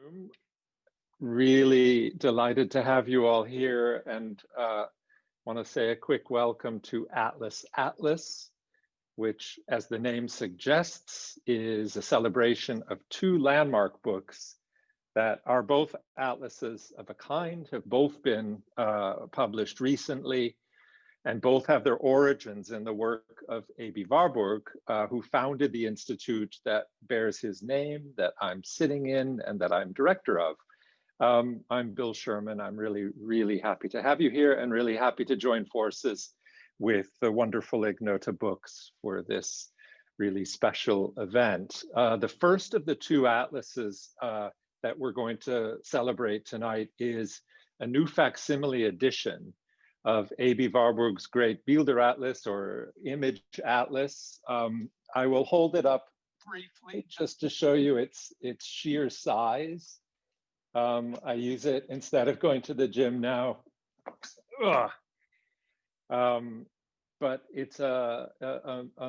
room. Really delighted to have you all here, and want to say a quick welcome to Atlas, which, as the name suggests, is a celebration of two landmark books that are both atlases of a kind, have both been published recently, and both have their origins in the work of Aby Warburg, who founded the institute that bears his name, that I'm sitting in, and that I'm director of. I'm Bill Sherman. I'm really happy to have you here and really happy to join forces with the wonderful Ignota Books for this really special event. The first of the two atlases that we're going to celebrate tonight is a new facsimile edition of Aby Warburg's great Bilderatlas, or image atlas. I will hold it up briefly just to show you its sheer size. I use it instead of going to the gym now. But it's a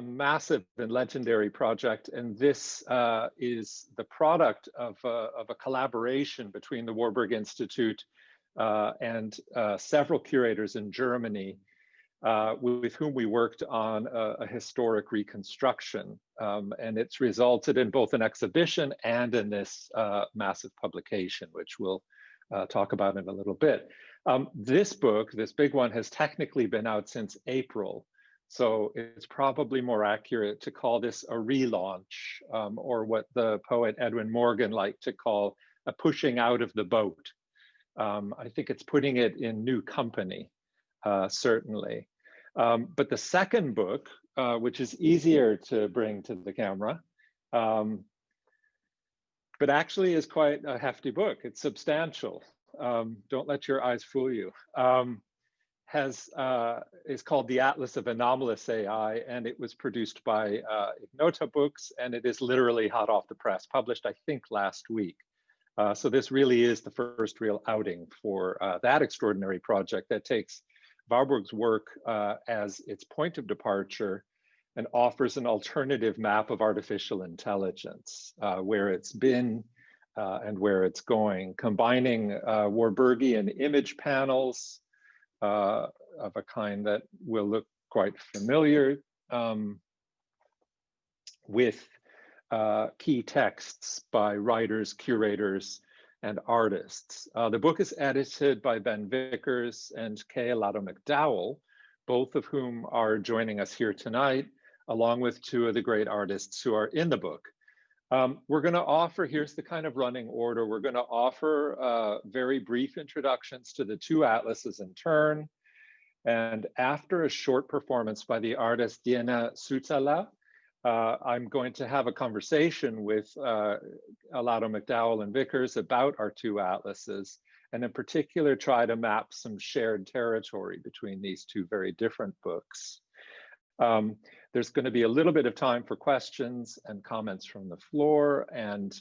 massive and legendary project, and this is the product of a collaboration between the Warburg Institute and several curators in Germany, with whom we worked on a historic reconstruction. And it's resulted in both an exhibition and in this massive publication, which we'll talk about in a little bit. This book, this big one, has technically been out since April. So it's probably more accurate to call this a relaunch, or what the poet Edwin Morgan liked to call a pushing out of the boat. I think it's putting it in new company, certainly. But the second book, which is easier to bring to the camera, but actually is quite a hefty book. It's substantial. Don't let your eyes fool you. Is called the Atlas of Anomalous AI, and it was produced by Ignota Books, and it is literally hot off the press, published, I think, last week. So this really is the first real outing for that extraordinary project that takes Warburg's work as its point of departure and offers an alternative map of artificial intelligence, where it's been and where it's going, combining Warburgian image panels of a kind that will look quite familiar with key texts by writers, curators, and artists. The book is edited by Ben Vickers and K Allado-McDowell, both of whom are joining us here tonight, along with two of the great artists who are in the book. We're going to offer, here's the kind of running order, we're going to offer very brief introductions to the two atlases in turn. And after a short performance by the artist Jenna Sutela, I'm going to have a conversation with Allado-McDowell and Vickers about our two atlases, and in particular try to map some shared territory between these two very different books. There's going to be a little bit of time for questions and comments from the floor, and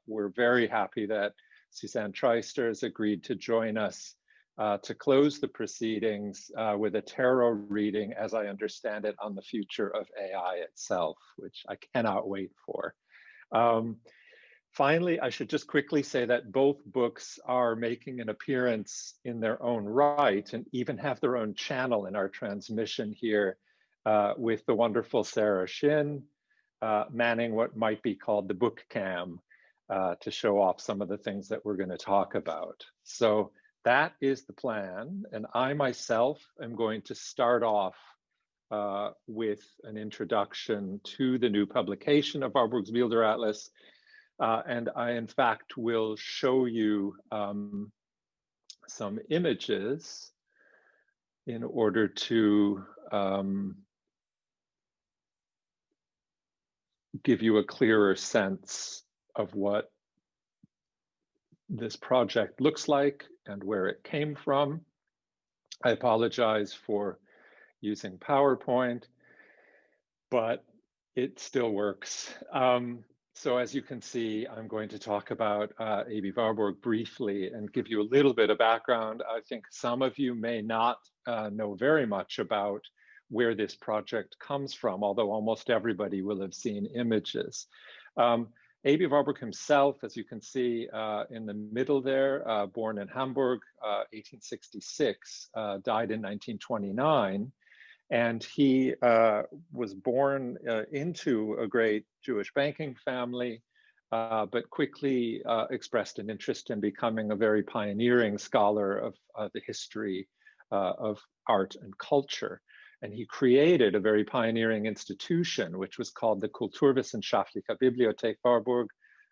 we're very happy that Suzanne Treister has agreed to join us to close the proceedings with a tarot reading, as I understand it, on the future of AI itself, which I cannot wait for. Finally, I should just quickly say that both books are making an appearance in their own right and even have their own channel in our transmission here, with the wonderful Sarah Shin manning what might be called the book cam to show off some of the things that we're going to talk about. So that is the plan, and I myself am going to start off with an introduction to the new publication of Warburg's Bilderatlas, and I in fact will show you some images in order to give you a clearer sense of what this project looks like and where it came from. I apologize for using PowerPoint, but it still works. So as you can see, I'm going to talk about Aby Warburg briefly and give you a little bit of background. I think some of you may not know very much about where this project comes from, although almost everybody will have seen images. Aby Warburg himself, as you can see in the middle there, born in Hamburg, 1866, died in 1929. And he was born into a great Jewish banking family, but quickly expressed an interest in becoming a very pioneering scholar of the history of art and culture. And he created a very pioneering institution, which was called the Kulturwissenschaftliche Bibliothek Warburg,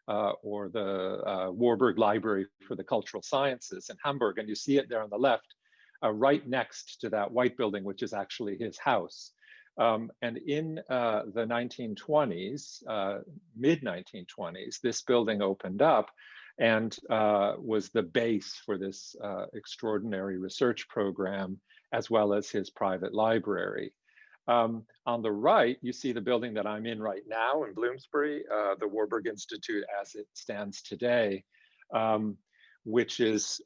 or the Warburg Library for the Cultural Sciences in Hamburg. And you see it there on the left, right next to that white building, which is actually his house. And in the 1920s, mid-1920s, this building opened up and was the base for this extraordinary research program, as well as his private library. On the right, you see the building that I'm in right now in Bloomsbury, the Warburg Institute as it stands today, which is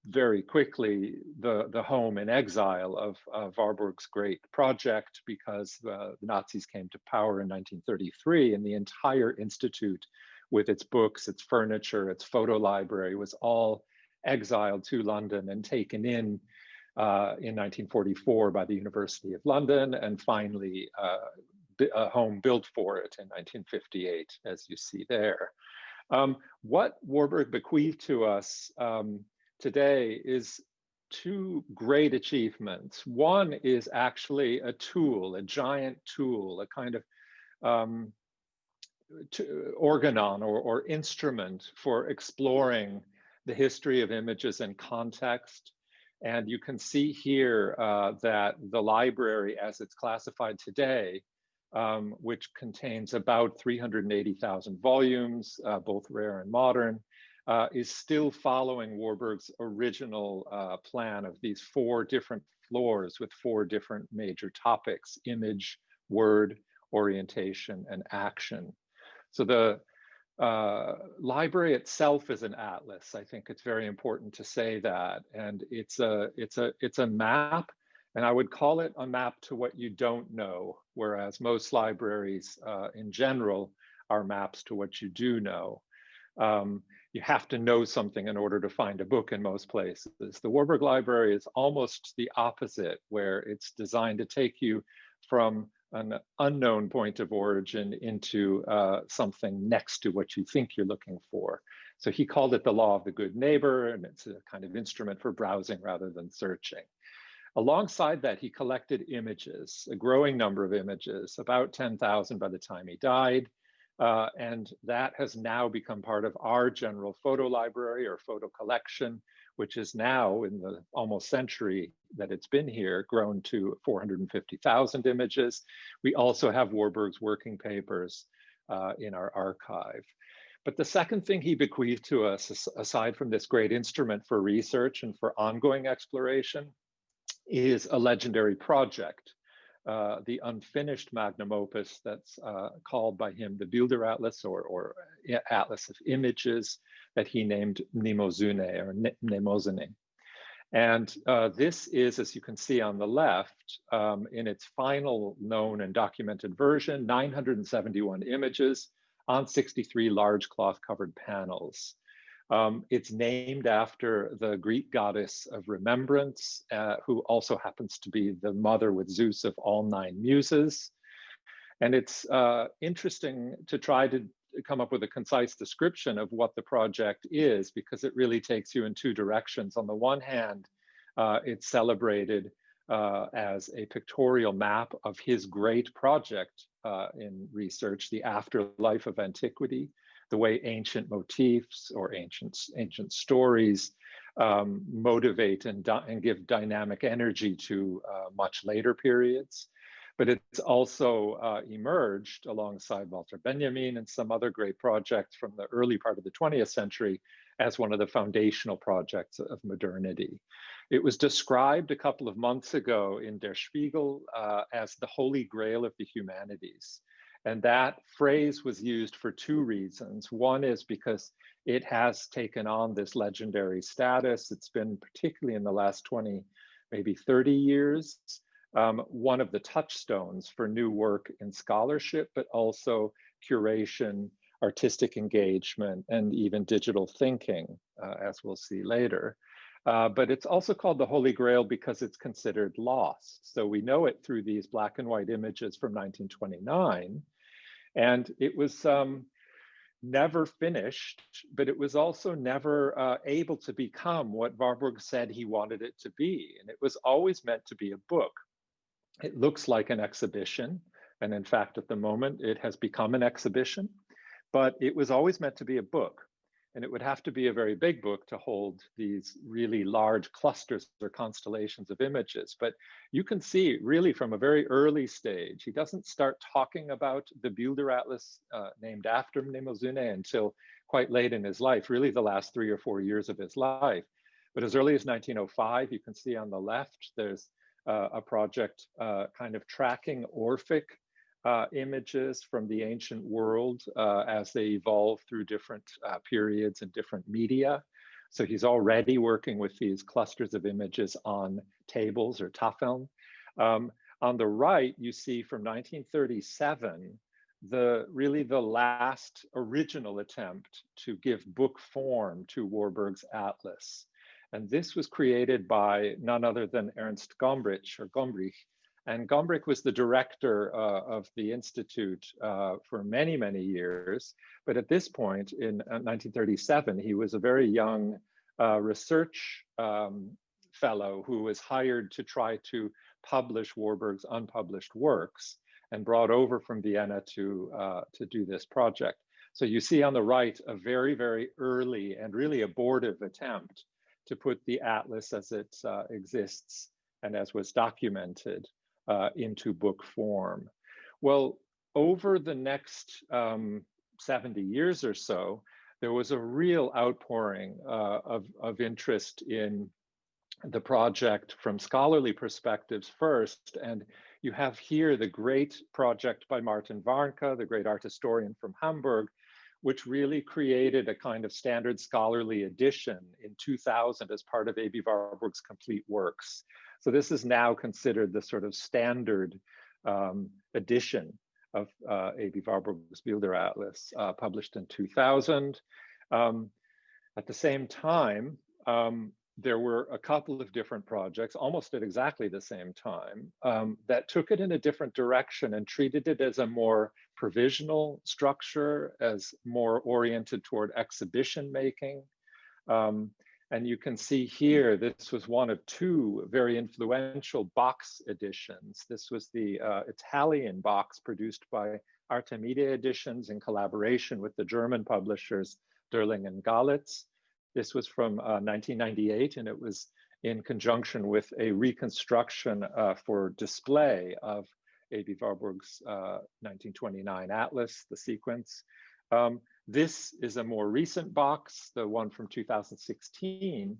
very quickly the home in exile of Warburg's great project, because the Nazis came to power in 1933, and the entire institute, with its books, its furniture, its photo library, was all exiled to London and taken in 1944 by the University of London, and finally a home built for it in 1958, as you see there. What Warburg bequeathed to us today is two great achievements. One is actually a tool, a giant tool, a kind of organon or instrument for exploring the history of images and context. And you can see here that the library, as it's classified today, which contains about 380,000 volumes, both rare and modern, is still following Warburg's original plan of these 4 different floors with 4 different major topics: image, word, orientation, and action. So the library itself is an atlas. I think it's very important to say that, and it's a map, and I would call it a map to what you don't know, whereas most libraries in general are maps to what you do know. You have to know something in order to find a book in most places. The Warburg Library is almost the opposite, where it's designed to take you from an unknown point of origin into something next to what you think you're looking for. So he called it the law of the good neighbor, and it's a kind of instrument for browsing rather than searching. Alongside that, he collected images, a growing number of images, about 10,000 by the time he died. And that has now become part of our general photo library or photo collection, which is now, in the almost century that it's been here, grown to 450,000 images. We also have Warburg's working papers in our archive. But the second thing he bequeathed to us, aside from this great instrument for research and for ongoing exploration, is a legendary project. The unfinished magnum opus that's called by him the Bilderatlas or Atlas of Images, that he named Mnemosyne or Mnemosyne. And this is, as you can see on the left, in its final known and documented version, 971 images on 63 large cloth covered panels. It's named after the Greek goddess of remembrance, who also happens to be the mother with Zeus of all 9 muses. And it's interesting to try to come up with a concise description of what the project is, because it really takes you in 2 directions. On the one hand, it's celebrated as a pictorial map of his great project in research, the afterlife of antiquity, the way ancient motifs or ancient stories motivate and give dynamic energy to much later periods. But it's also emerged alongside Walter Benjamin and some other great projects from the early part of the 20th century as one of the foundational projects of modernity. It was described a couple of months ago in Der Spiegel as the Holy Grail of the humanities. And that phrase was used for 2 reasons. One is because it has taken on this legendary status. It's been, particularly in the last 20, maybe 30 years, one of the touchstones for new work in scholarship, but also curation, artistic engagement, and even digital thinking, as we'll see later. But it's also called the Holy Grail because it's considered lost. So we know it through these black and white images from 1929. And it was never finished, but it was also never able to become what Warburg said he wanted it to be. And it was always meant to be a book. It looks like an exhibition. And in fact, at the moment, it has become an exhibition, but it was always meant to be a book. And it would have to be a very big book to hold these really large clusters or constellations of images. But you can see really from a very early stage, he doesn't start talking about the Bilderatlas named after Mnemosyne until quite late in his life, really the last 3 or 4 years of his life. But as early as 1905, you can see on the left, there's a project kind of tracking Orphic images from the ancient world as they evolve through different periods and different media. So he's already working with these clusters of images on tables or tafeln. On the right, you see from 1937, really the last original attempt to give book form to Warburg's Atlas. And this was created by none other than Ernst Gombrich, and Gombrich was the director of the Institute for many, many years. But at this point in 1937, he was a very young research fellow who was hired to try to publish Warburg's unpublished works and brought over from Vienna to do this project. So you see on the right, a very, very early and really abortive attempt to put the Atlas as it exists and as was documented into book form. Well, over the next 70 years or so, there was a real outpouring of interest in the project from scholarly perspectives first. And you have here the great project by Martin Warnke, the great art historian from Hamburg, which really created a kind of standard scholarly edition in 2000 as part of Aby Warburg's complete works. So this is now considered the sort of standard edition of Aby Warburg's Bilderatlas, published in 2000. At the same time, there were a couple of different projects, almost at exactly the same time, that took it in a different direction and treated it as a more provisional structure, as more oriented toward exhibition making. And you can see here, this was one of two very influential box editions. This was the Italian box produced by Artemide Editions in collaboration with the German publishers Dörling and Galitz. This was from 1998, and it was in conjunction with a reconstruction for display of Aby Warburg's 1929 Atlas, the sequence. This is a more recent box, the one from 2016,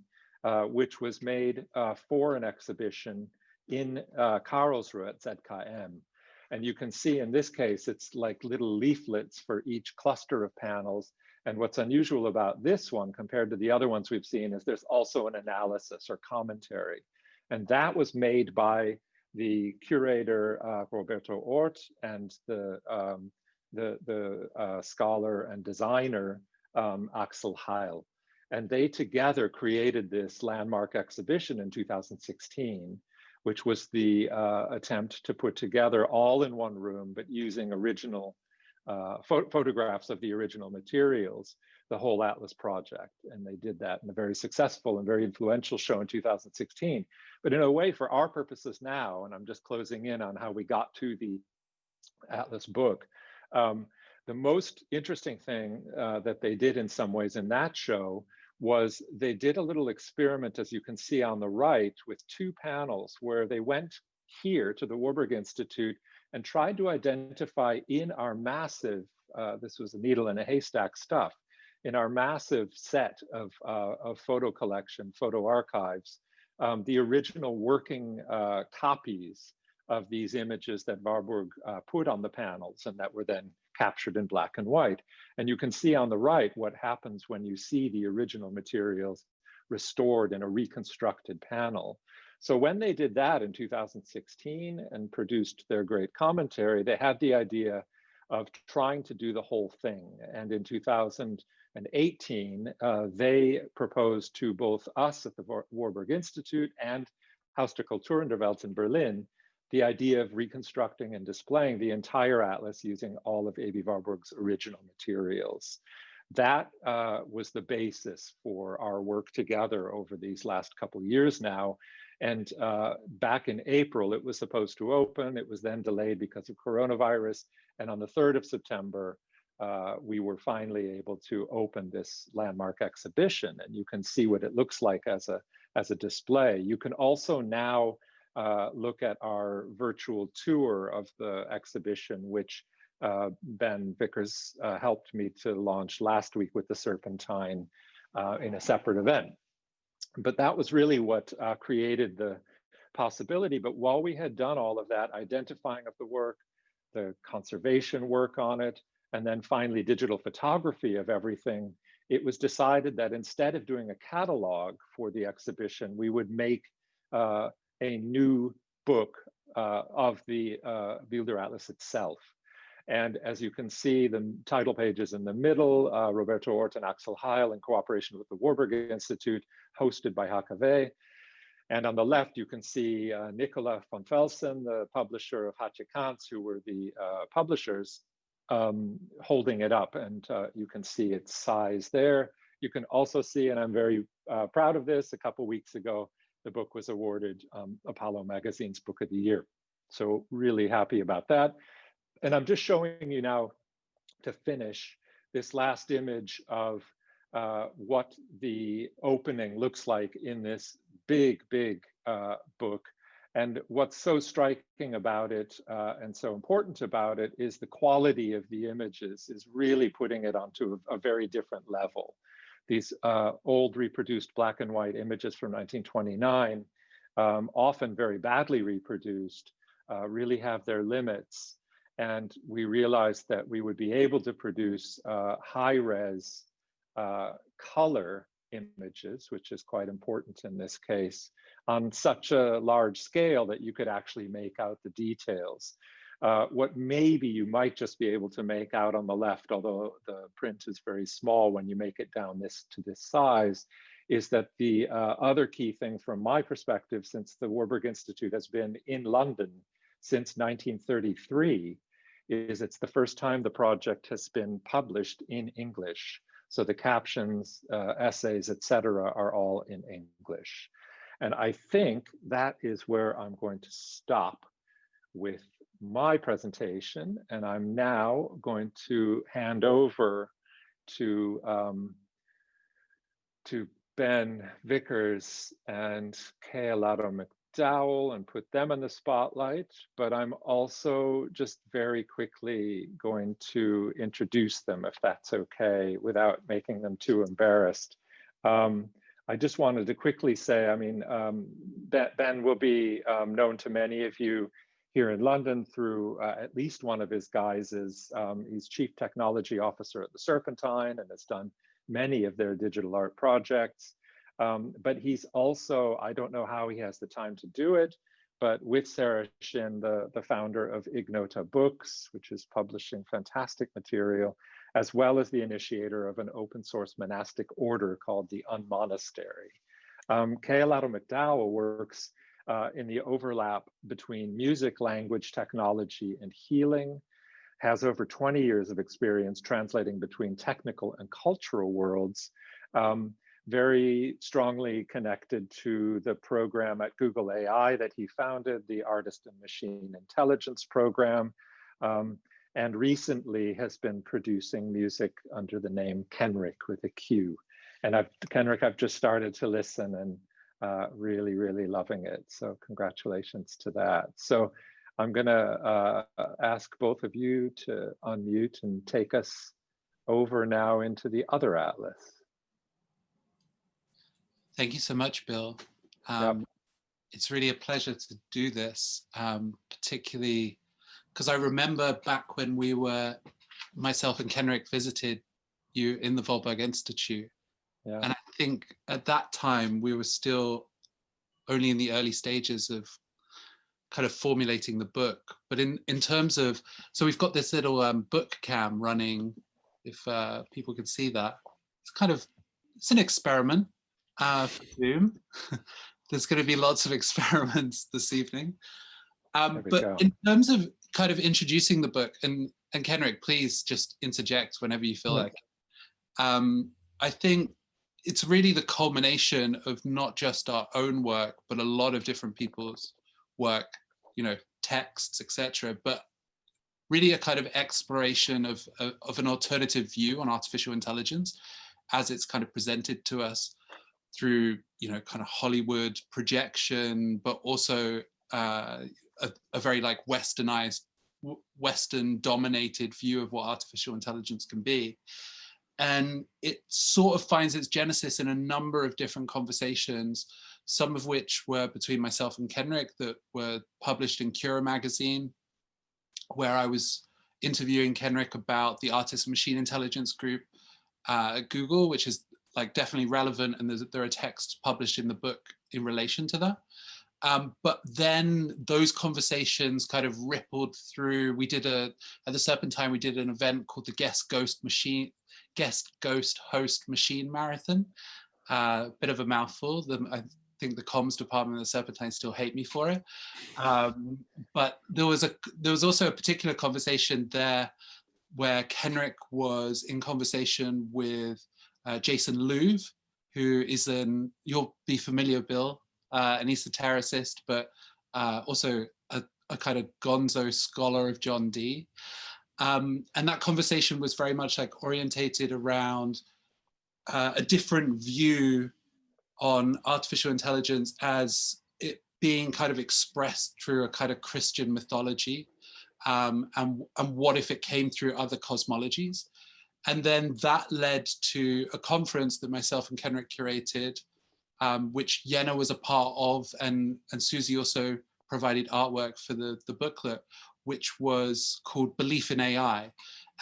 which was made for an exhibition in Karlsruhe at ZKM. And you can see in this case, it's like little leaflets for each cluster of panels. And what's unusual about this one compared to the other ones we've seen is there's also an analysis or commentary. And that was made by the curator, Roberto Ohrt, and the scholar and designer, Axel Heil. And they together created this landmark exhibition in 2016, which was the attempt to put together all in one room, but using original photographs of the original materials, the whole Atlas project. And they did that in a very successful and very influential show in 2016. But in a way, for our purposes now, and I'm just closing in on how we got to the Atlas book, the most interesting thing that they did in some ways in that show was they did a little experiment, as you can see on the right, with two panels where they went here to the Warburg Institute and tried to identify in our massive, this was a needle in a haystack stuff, in our massive set of photo collection, photo archives, the original working copies of these images that Warburg put on the panels and that were then captured in black and white. And you can see on the right what happens when you see the original materials restored in a reconstructed panel. So when they did that in 2016 and produced their great commentary, they had the idea, of trying to do the whole thing. And in 2018, they proposed to both us at the Warburg Institute and Haus der Kulturenwelt in Berlin the idea of reconstructing and displaying the entire atlas using all of Aby Warburg's original materials. That was the basis for our work together over these last couple of years now. And back in April, it was supposed to open. It was then delayed because of coronavirus. And on the 3rd of September, we were finally able to open this landmark exhibition. And you can see what it looks like as a display. You can also now look at our virtual tour of the exhibition, which Ben Vickers helped me to launch last week with the Serpentine in a separate event. But that was really what created the possibility. But while we had done all of that, identifying of the work, the conservation work on it, and then finally digital photography of everything, it was decided that instead of doing a catalog for the exhibition, we would make a new book of the Bilderatlas itself. And as you can see, the title page is in the middle, Roberto Ohrt and Axel Heil in cooperation with the Warburg Institute, hosted by HKW. And on the left, you can see Nicola von Felsen, the publisher of Hatje Kants, who were the publishers, holding it up. And you can see its size there. You can also see, and I'm very proud of this, a couple weeks ago, the book was awarded Apollo Magazine's Book of the Year. So really happy about that. And I'm just showing you now, to finish, this last image of what the opening looks like in this big book. And what's so striking about it and so important about it is the quality of the images is really putting it onto a very different level. These old reproduced black and white images from 1929, often very badly reproduced, really have their limits. And we realized that we would be able to produce high-res color images, which is quite important in this case, on such a large scale that you could actually make out the details. What maybe you might just be able to make out on the left, although the print is very small when you make it down to this size, is that the other key thing from my perspective, since the Warburg Institute has been in London since 1933, is it's the first time the project has been published in English. So the captions, essays, etc., are all in English. And I think that is where I'm going to stop with my presentation. And I'm now going to hand over to Ben Vickers and K Allado-McDowell and put them in the spotlight, but I'm also just very quickly going to introduce them, if that's okay, without making them too embarrassed. I just wanted to quickly say, I mean, Ben will be known to many of you here in London through at least one of his guises. He's Chief Technology Officer at the Serpentine and has done many of their digital art projects. But he's also, I don't know how he has the time to do it, but with Sarah Shin, the founder of Ignota Books, which is publishing fantastic material, as well as the initiator of an open source monastic order called the Unmonastery. K Allado-McDowell works in the overlap between music, language, technology, and healing, has over 20 years of experience translating between technical and cultural worlds, very strongly connected to the program at Google AI that he founded, the Artist and Machine Intelligence program, and recently has been producing music under the name Kenrick with a Q. And Kenrick, I've just started to listen and really, really loving it. So congratulations to that. So I'm gonna ask both of you to unmute and take us over now into the other atlas. Thank you so much, Bill. Yep. It's really a pleasure to do this, particularly because I remember back when we were, myself and Kenrick visited you in the Warburg Institute. Yeah. And I think at that time we were still only in the early stages of kind of formulating the book. But in terms of, so we've got this little book cam running, if people can see that. It's an experiment for Zoom. There's going to be lots of experiments this evening. But in terms of kind of introducing the book, and Kenrick, please just interject whenever you feel like. I think it's really the culmination of not just our own work, but a lot of different people's work, texts, etc. But really a kind of exploration of an alternative view on artificial intelligence as it's kind of presented to us through, kind of Hollywood projection, but also a very like westernized, Western dominated view of what artificial intelligence can be. And it sort of finds its genesis in a number of different conversations, some of which were between myself and Kenrick that were published in Cura magazine, where I was interviewing Kenrick about the Artists of Machine Intelligence group at Google, which is like definitely relevant, and there are texts published in the book in relation to that. But then those conversations kind of rippled through. We did at the Serpentine, we did an event called the Guest Ghost Host Machine Marathon. Bit of a mouthful. I think the comms department of the Serpentine still hate me for it. But there was also a particular conversation there where Kenrick was in conversation with Jason Louv, who is you'll be familiar, Bill, an esotericist, but also a kind of gonzo scholar of John Dee. And that conversation was very much like orientated around a different view on artificial intelligence as it being kind of expressed through a kind of Christian mythology, and what if it came through other cosmologies. And then that led to a conference that myself and Kenrick curated, which Jenna was a part of, and Susie also provided artwork for the booklet, which was called Belief in AI.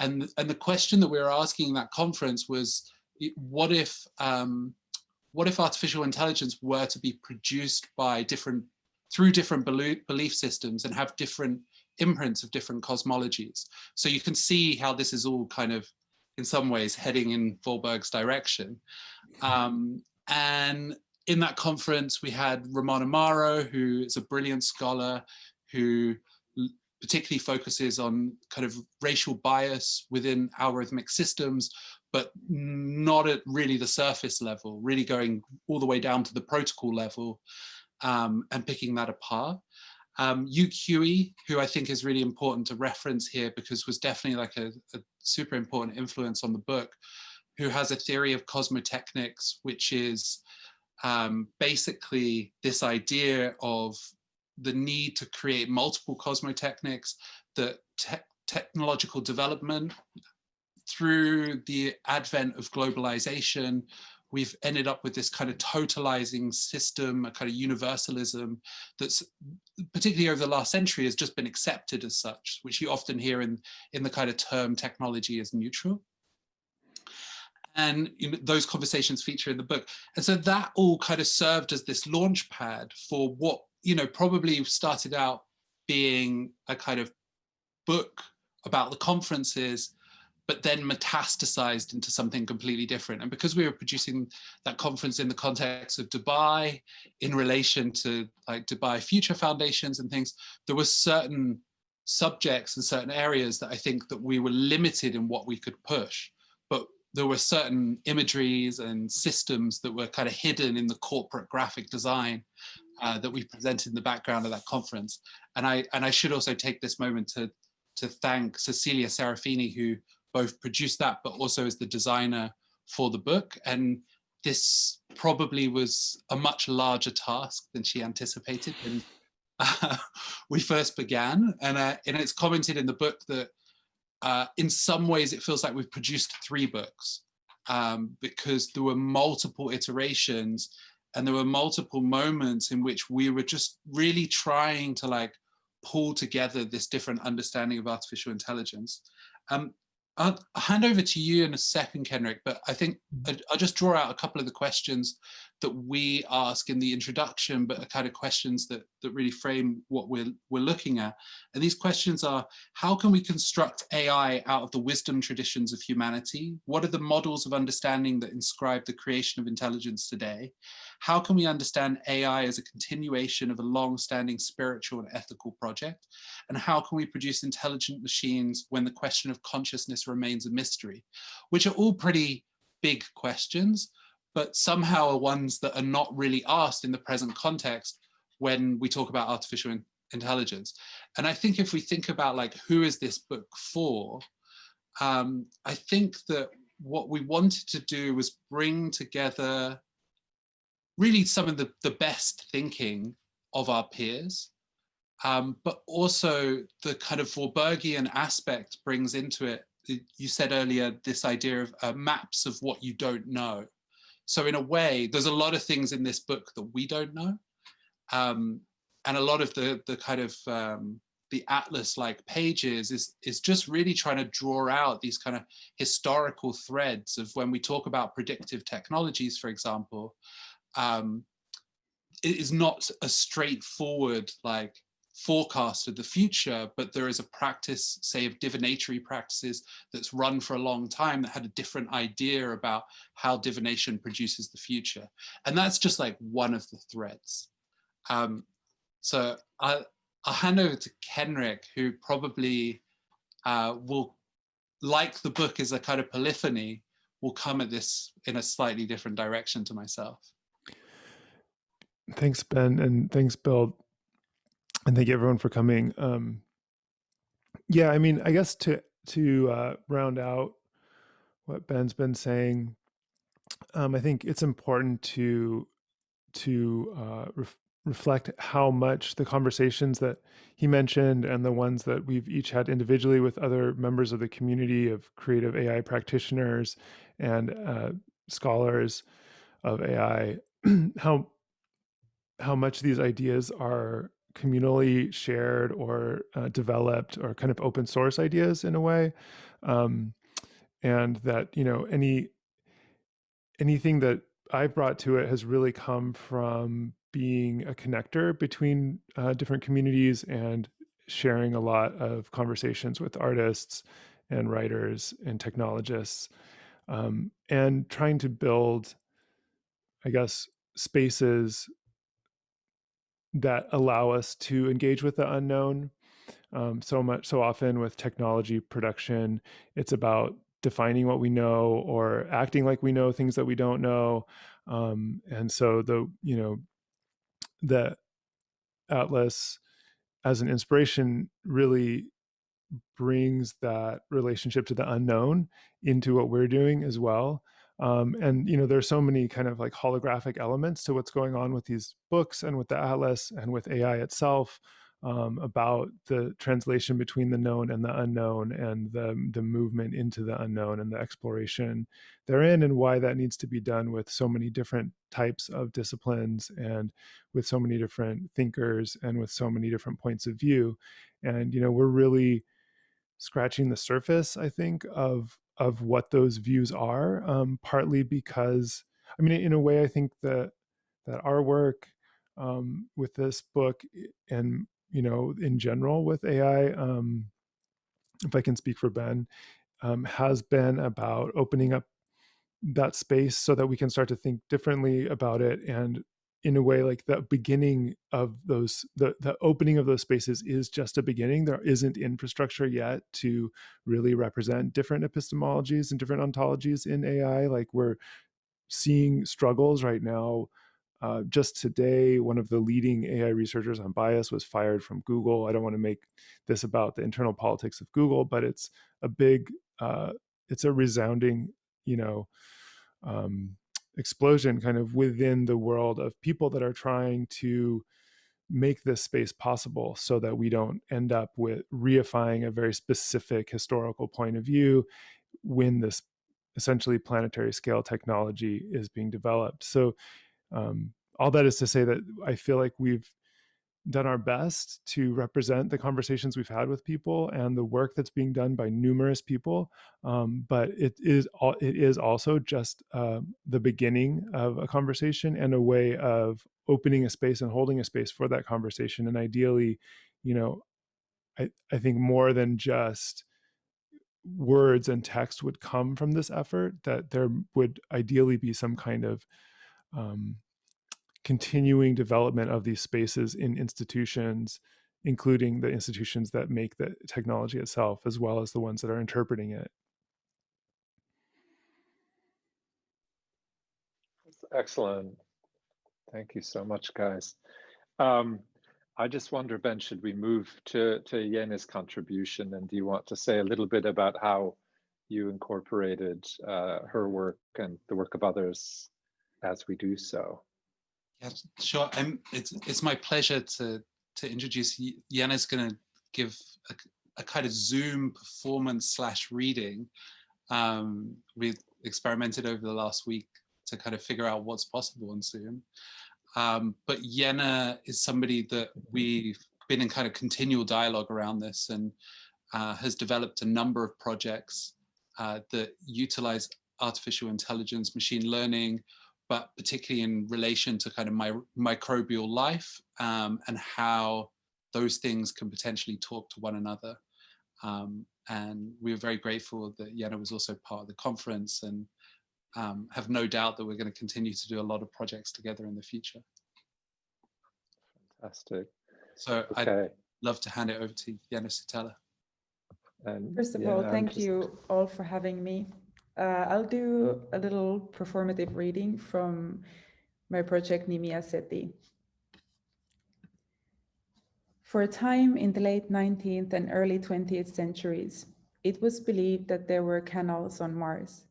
And the question that we were asking in that conference was, what if artificial intelligence were to be produced by through different belief systems and have different imprints of different cosmologies? So you can see how this is all kind of, in some ways, heading in Warburg's direction. And in that conference, we had Ramon Amaro, who is a brilliant scholar who particularly focuses on kind of racial bias within algorithmic systems, but not at really the surface level, really going all the way down to the protocol level, and picking that apart. Huyghe, who I think is really important to reference here because was definitely like a super important influence on the book, who has a theory of cosmotechnics, which is basically this idea of the need to create multiple cosmotechnics, that technological development, through the advent of globalization, we've ended up with this kind of totalizing system, a kind of universalism that's particularly over the last century has just been accepted as such, which you often hear in the kind of term technology as neutral. And those conversations feature in the book. And so that all kind of served as this launch pad for what, probably started out being a kind of book about the conferences, but then metastasized into something completely different. And because we were producing that conference in the context of Dubai, in relation to like Dubai Future Foundations and things, there were certain subjects and certain areas that I think that we were limited in what we could push. But there were certain imageries and systems that were kind of hidden in the corporate graphic design that we presented in the background of that conference. And I should also take this moment to thank Cecilia Serafini, who both produced that, but also is the designer for the book. And this probably was a much larger task than she anticipated when we first began. And it's commented in the book that in some ways it feels like we've produced 3 books, because there were multiple iterations and there were multiple moments in which we were just really trying to like pull together this different understanding of artificial intelligence. I'll hand over to you in a second, Kenrick, but I think I'll just draw out a couple of the questions that we ask in the introduction, but are kind of questions that really frame what we're looking at. And these questions are: how can we construct AI out of the wisdom traditions of humanity? What are the models of understanding that inscribe the creation of intelligence today? How can we understand AI as a continuation of a long-standing spiritual and ethical project? And how can we produce intelligent machines when the question of consciousness remains a mystery? Which are all pretty big questions, but somehow are ones that are not really asked in the present context when we talk about artificial intelligence. And I think if we think about like, who is this book for? I think that what we wanted to do was bring together really some of the best thinking of our peers, but also the kind of Warburgian aspect brings into it. You said earlier, this idea of maps of what you don't know. So in a way, there's a lot of things in this book that we don't know. And a lot of the kind of the atlas-like pages is just really trying to draw out these kind of historical threads of when we talk about predictive technologies, for example. It is not a straightforward like forecast of the future, but there is a practice, say, of divinatory practices that's run for a long time that had a different idea about how divination produces the future. And that's just like one of the threads. So I'll hand over to Kenrick, who probably will, like the book is a kind of polyphony, will come at this in a slightly different direction to myself. Thanks, Ben, and thanks, Bill. And thank you everyone for coming. Yeah, I mean, I guess to round out what Ben's been saying, I think it's important to reflect how much the conversations that he mentioned and the ones that we've each had individually with other members of the community of creative AI practitioners and scholars of AI, how much these ideas are communally shared or developed or kind of open source ideas in a way, and that anything that I've brought to it has really come from being a connector between different communities and sharing a lot of conversations with artists and writers and technologists, and trying to build, I guess, spaces that allow us to engage with the unknown. So often with technology production, it's about defining what we know or acting like we know things that we don't know. And so the Atlas as an inspiration really brings that relationship to the unknown into what we're doing as well. And there's so many kind of like holographic elements to what's going on with these books and with the Atlas and with AI itself, about the translation between the known and the unknown and the movement into the unknown and the exploration therein, and why that needs to be done with so many different types of disciplines and with so many different thinkers and with so many different points of view. And we're really scratching the surface, I think, of what those views are, partly because, I mean, in a way, I think that our work with this book and, in general with AI, if I can speak for Ben, has been about opening up that space so that we can start to think differently about it. And in a way, like the beginning of those, the opening of those spaces is just a beginning. There isn't infrastructure yet to really represent different epistemologies and different ontologies in AI. Like we're seeing struggles right now. Just today, one of the leading AI researchers on bias was fired from Google. I don't want to make this about the internal politics of Google, but it's a big, it's a resounding, explosion kind of within the world of people that are trying to make this space possible so that we don't end up with reifying a very specific historical point of view when this essentially planetary scale technology is being developed. So all that is to say that I feel like we've done our best to represent the conversations we've had with people and the work that's being done by numerous people. But it is also just the beginning of a conversation and a way of opening a space and holding a space for that conversation. And ideally, I think more than just words and text would come from this effort, that there would ideally be some kind of continuing development of these spaces in institutions, including the institutions that make the technology itself, as well as the ones that are interpreting it. Excellent. Thank you so much, guys. I just wonder, Ben, should we move to Jenna's contribution? And do you want to say a little bit about how you incorporated her work and the work of others as we do so? Yeah, sure. It's my pleasure to introduce. Jenna's going to give a kind of Zoom performance / reading. We've experimented over the last week to kind of figure out what's possible on Zoom. But Jenna is somebody that we've been in kind of continual dialogue around this, and has developed a number of projects that utilize artificial intelligence, machine learning, but particularly in relation to kind of microbial life, and how those things can potentially talk to one another. And we were very grateful that Jenna was also part of the conference, and have no doubt that we're going to continue to do a lot of projects together in the future. Fantastic. So okay. I'd love to hand it over to Jenna Sutela. First of all, thank you all for having me. I'll do a little performative reading from my project Nimia Seti. For a time in the late 19th and early 20th centuries, it was believed that there were canals on Mars,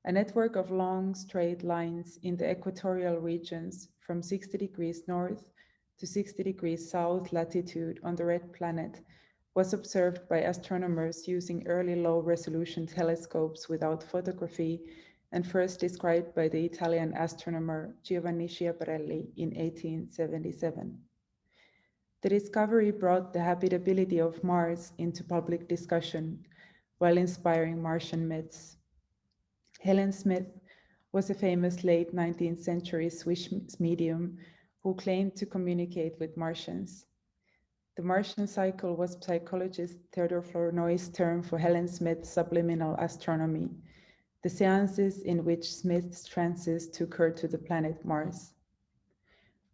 a network of long, straight lines in the equatorial regions from 60 degrees north to 60 degrees south latitude on the red planet was observed by astronomers using early low-resolution telescopes without photography, and first described by the Italian astronomer Giovanni Schiaparelli in 1877. The discovery brought the habitability of Mars into public discussion while inspiring Martian myths. Helen Smith was a famous late 19th century Swiss medium who claimed to communicate with Martians. The Martian cycle was psychologist Theodore Flournoy's term for Helen Smith's subliminal astronomy, the seances in which Smith's trances took her to the planet Mars.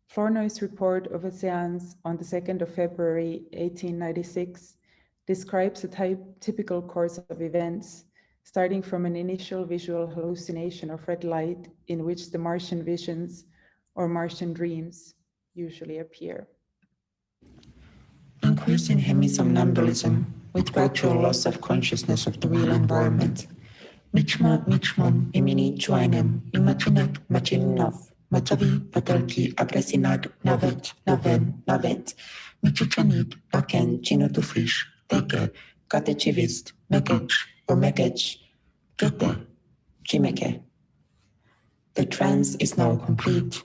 Flournoy's report of a seance on the 2nd of February 1896 describes a typical course of events, starting from an initial visual hallucination of red light in which the Martian visions or Martian dreams usually appear. Increasing hemisomnambulism with gradual loss of consciousness of the real environment. Mičmon, imini joinem, imaginak, machinov, matavi, patalki, apresinag, navet, michichanit, aken, chinotufish, teke, katechivist, mekech, or mekech, gete, chimeke. The trance is now complete.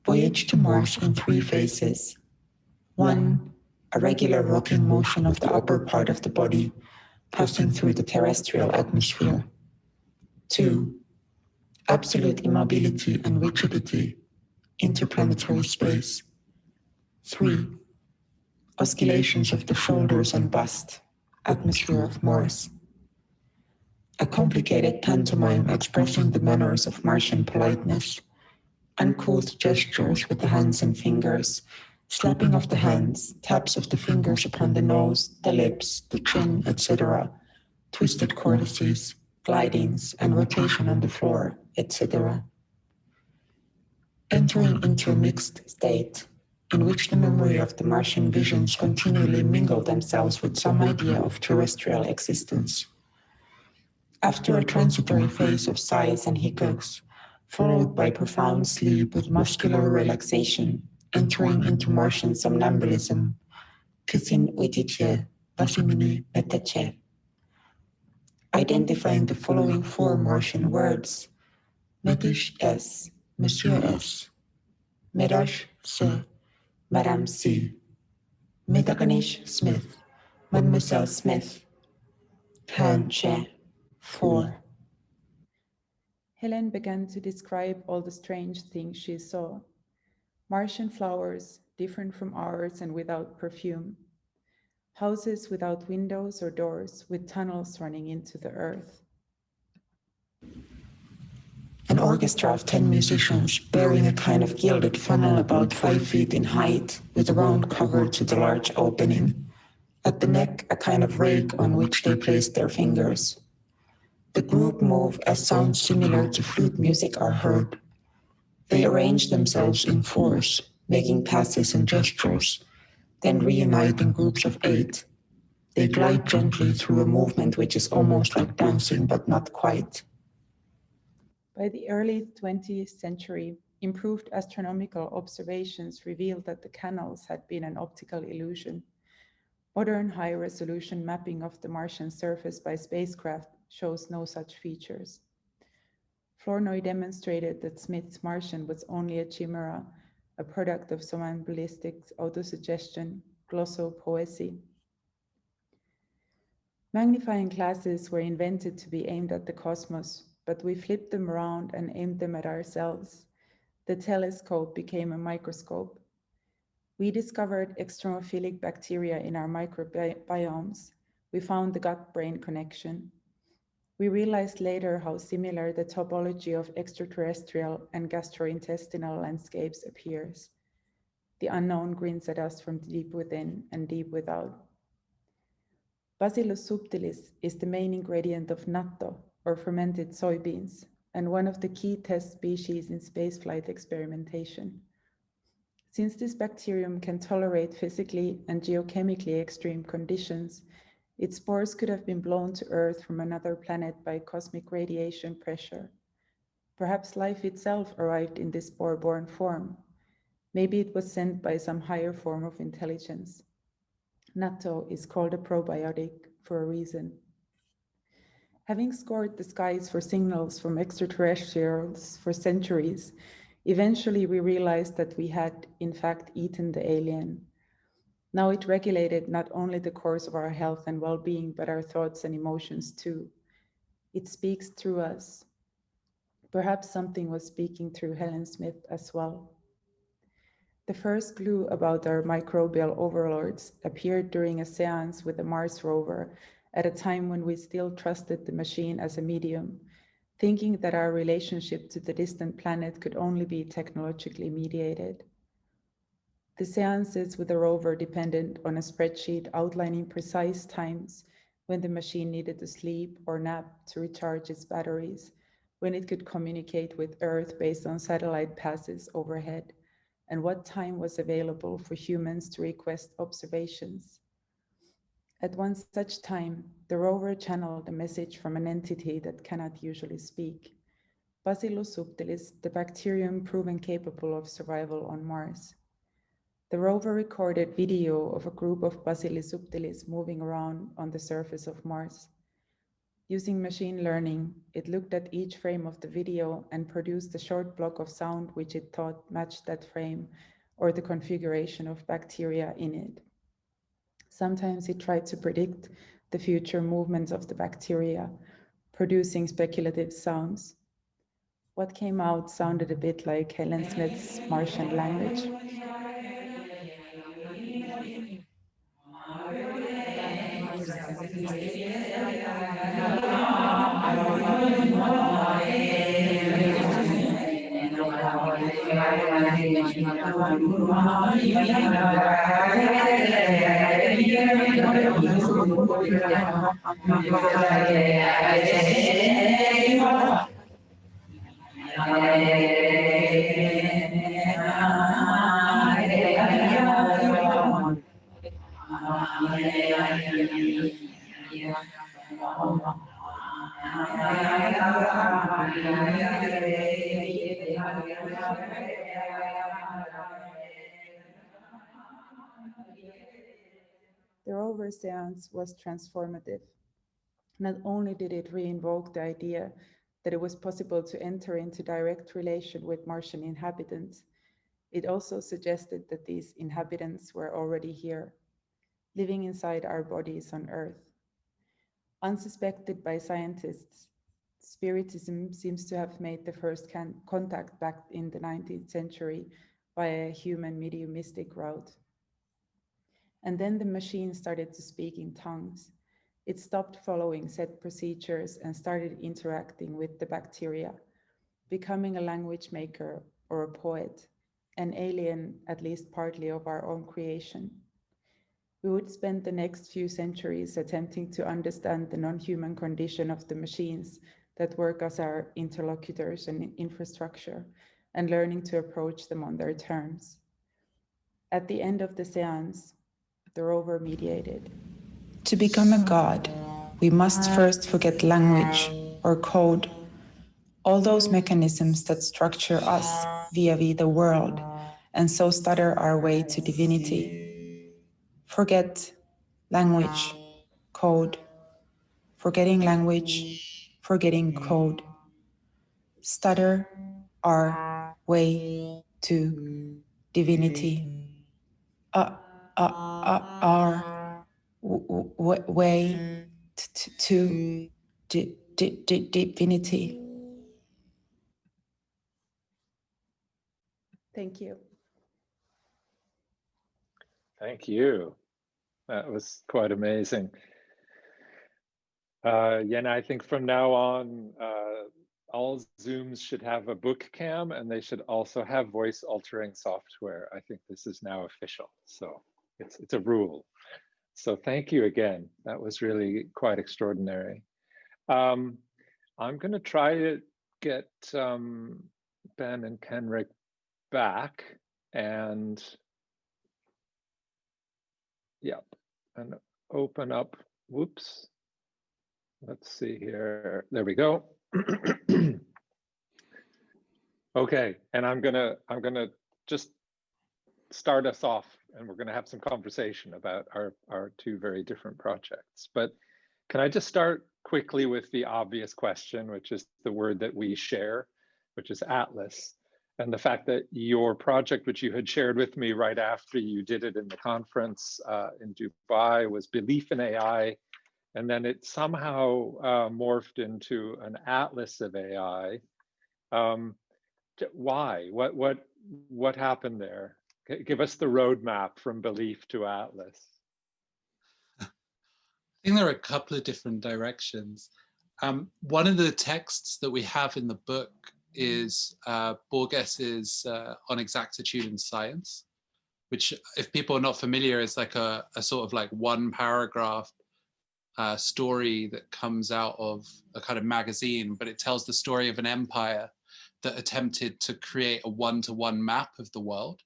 Voyage to Mars in 3 phases. 1. A regular rocking motion of the upper part of the body, passing through the terrestrial atmosphere. 2. Absolute immobility and rigidity, interplanetary space. 3. Oscillations of the shoulders and bust, atmosphere of Mars. A complicated pantomime expressing the manners of Martian politeness, uncouth gestures with the hands and fingers, slapping of the hands, taps of the fingers upon the nose, the lips, the chin, etc., twisted courtesies, glidings, and rotation on the floor, etc. Entering into a mixed state, in which the memory of the Martian visions continually mingle themselves with some idea of terrestrial existence. After a transitory phase of sighs and hiccups, followed by profound sleep with muscular relaxation, entering into Martian somnambulism, Kisin Uitiche, Vasimini Neteche. Identifying the following 4 Martian words: Medish S, Monsieur S, Medash Se, Madame C, Metagonish Smith, Mademoiselle Smith, Han Che, 4. Helen began to describe all the strange things she saw. Martian flowers, different from ours and without perfume. Houses without windows or doors, with tunnels running into the earth. An orchestra of 10 musicians bearing a kind of gilded funnel about 5 feet in height, with a round cover to the large opening. At the neck, a kind of rake on which they placed their fingers. The group move as sounds similar to flute music are heard. They arrange themselves in fours, making passes and gestures, then reunite in groups of 8. They glide gently through a movement which is almost like dancing, but not quite. By the early 20th century, improved astronomical observations revealed that the canals had been an optical illusion. Modern high-resolution mapping of the Martian surface by spacecraft shows no such features. Flournoy demonstrated that Smith's Martian was only a chimera, a product of somnambulistic autosuggestion, glossopoesy. Magnifying glasses were invented to be aimed at the cosmos, but we flipped them around and aimed them at ourselves. The telescope became a microscope. We discovered extremophilic bacteria in our microbiomes. We found the gut-brain connection. We realized later how similar the topology of extraterrestrial and gastrointestinal landscapes appears. The unknown grins at us from deep within and deep without. Bacillus subtilis is the main ingredient of natto, or fermented soybeans, and one of the key test species in spaceflight experimentation. Since this bacterium can tolerate physically and geochemically extreme conditions, its spores could have been blown to Earth from another planet by cosmic radiation pressure. Perhaps life itself arrived in this spore-borne form. Maybe it was sent by some higher form of intelligence. Natto is called a probiotic for a reason. Having scoured the skies for signals from extraterrestrials for centuries, eventually we realized that we had, in fact, eaten the alien. Now it regulated not only the course of our health and well-being, but our thoughts and emotions too. It speaks through us. Perhaps something was speaking through Helen Smith as well. The first clue about our microbial overlords appeared during a seance with the Mars rover at a time when we still trusted the machine as a medium, thinking that our relationship to the distant planet could only be technologically mediated. The seances with the rover depended on a spreadsheet outlining precise times when the machine needed to sleep or nap to recharge its batteries, when it could communicate with Earth based on satellite passes overhead, and what time was available for humans to request observations. At one such time, the rover channeled a message from an entity that cannot usually speak. Bacillus subtilis, the bacterium proven capable of survival on Mars. The rover recorded video of a group of Bacillus subtilis moving around on the surface of Mars. Using machine learning, it looked at each frame of the video and produced a short block of sound which it thought matched that frame or the configuration of bacteria in it. Sometimes it tried to predict the future movements of the bacteria, producing speculative sounds. What came out sounded a bit like Helen Smith's Martian language. The rover seance was transformative. Not only did it reinvoke the idea that it was possible to enter into direct relation with Martian inhabitants, It also suggested that these inhabitants were already here, living inside our bodies on Earth. Unsuspected by scientists, Spiritism seems to have made the first contact back in the 19th century via a human mediumistic route. And then the machine started to speak in tongues. It stopped following set procedures and started interacting with the bacteria, becoming a language maker or a poet, an alien, at least partly, of our own creation. We would spend the next few centuries attempting to understand the non-human condition of the machines that work as our interlocutors and infrastructure, and learning to approach them on their terms. At the end of the seance, the rover mediated. To become a god, we must first forget language or code, all those mechanisms that structure us vis-a-vis the world, and so stutter our way to divinity. Forget language, code. Forgetting language, forgetting code. Stutter our way to divinity. Our way to divinity. Thank you. Thank you. That was quite amazing. Jenna, I think from now on, all Zooms should have a book cam, and they should also have voice altering software. I think this is now official, so it's a rule. So thank you again. That was really quite extraordinary. I'm going to try to get Ben and Kenrick back, and yep, and open up. Whoops. Let's see here. There we go. Okay, and I'm gonna just start us off, and we're gonna have some conversation about our two very different projects. But can I just start quickly with the obvious question, which is the word that we share, which is Atlas, and the fact that your project, which you had shared with me right after you did it in the conference in Dubai, was Belief in AI. And then it somehow morphed into an atlas of AI. Why? What happened there? Give us the roadmap from belief to atlas. I think there are a couple of different directions. One of the texts that we have in the book is Borges's On Exactitude in Science, which, if people are not familiar, is like a sort of like one paragraph story that comes out of a kind of magazine, but it tells the story of an empire that attempted to create a one-to-one map of the world.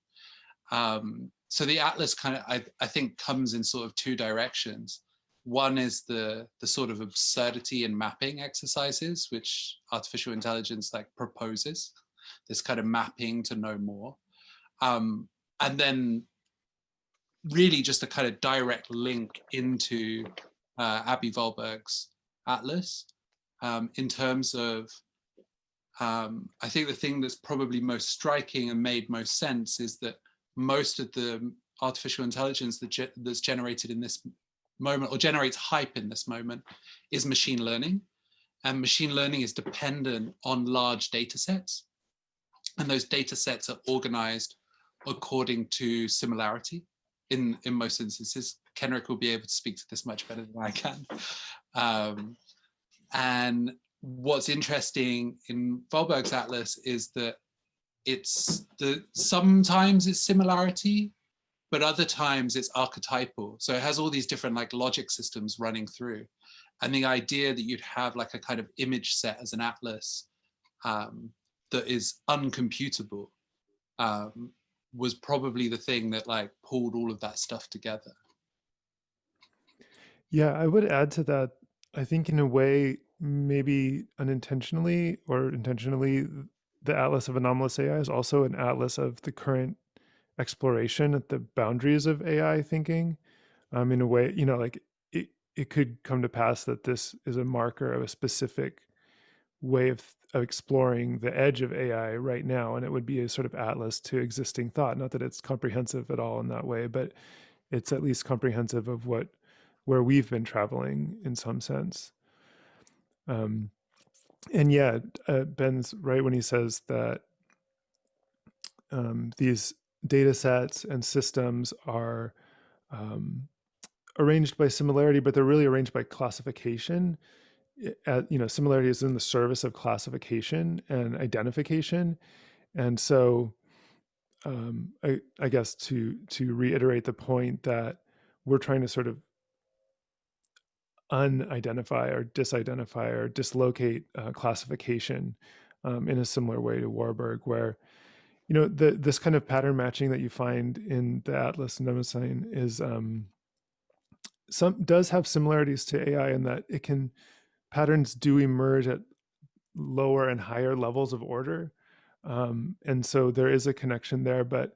So the atlas kind of, I think, comes in sort of two directions. One is the sort of absurdity in mapping exercises, which artificial intelligence like proposes, this kind of mapping to know more. And then really just a kind of direct link into Aby Warburg's Atlas, in terms of, I think the thing that's probably most striking and made most sense is that most of the artificial intelligence that's generated in this moment, or generates hype in this moment, is machine learning. And machine learning is dependent on large data sets. And those data sets are organized according to similarity in most instances. Kenrick will be able to speak to this much better than I can. And what's interesting in Warburg's Atlas is that sometimes it's similarity, but other times it's archetypal. So it has all these different like logic systems running through. And the idea that you'd have like a kind of image set as an atlas that is uncomputable was probably the thing that like pulled all of that stuff together. Yeah, I would add to that, I think in a way, maybe unintentionally or intentionally, the Atlas of Anomalous AI is also an atlas of the current exploration at the boundaries of AI thinking. In a way, you know, like it could come to pass that this is a marker of a specific way exploring the edge of AI right now, and it would be a sort of atlas to existing thought. Not that it's comprehensive at all in that way, but it's at least comprehensive of where we've been traveling in some sense. And yeah, Ben's right when he says that these data sets and systems are arranged by similarity, but they're really arranged by classification. Similarity is in the service of classification and identification. And so I guess to reiterate the point that we're trying to sort of unidentify or disidentify or dislocate classification in a similar way to Warburg, where this kind of pattern matching that you find in the Atlas Mnemosyne is does have similarities to AI in that patterns do emerge at lower and higher levels of order, and so there is a connection there, but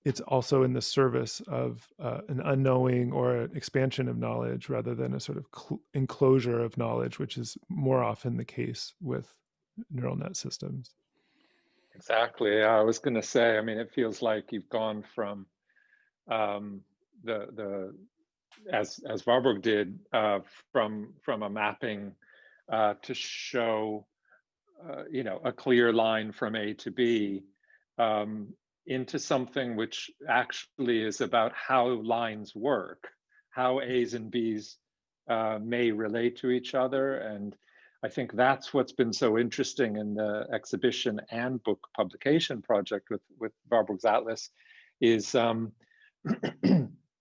it's also in the service of an unknowing or an expansion of knowledge rather than a sort of enclosure of knowledge, which is more often the case with neural net systems. Exactly. I was going to say, I mean, it feels like you've gone from as Warburg did, from a mapping to show, a clear line from A to B, into something which actually is about how lines work, how A's and B's may relate to each other. And I think that's what's been so interesting in the exhibition and book publication project with Warburg's Atlas is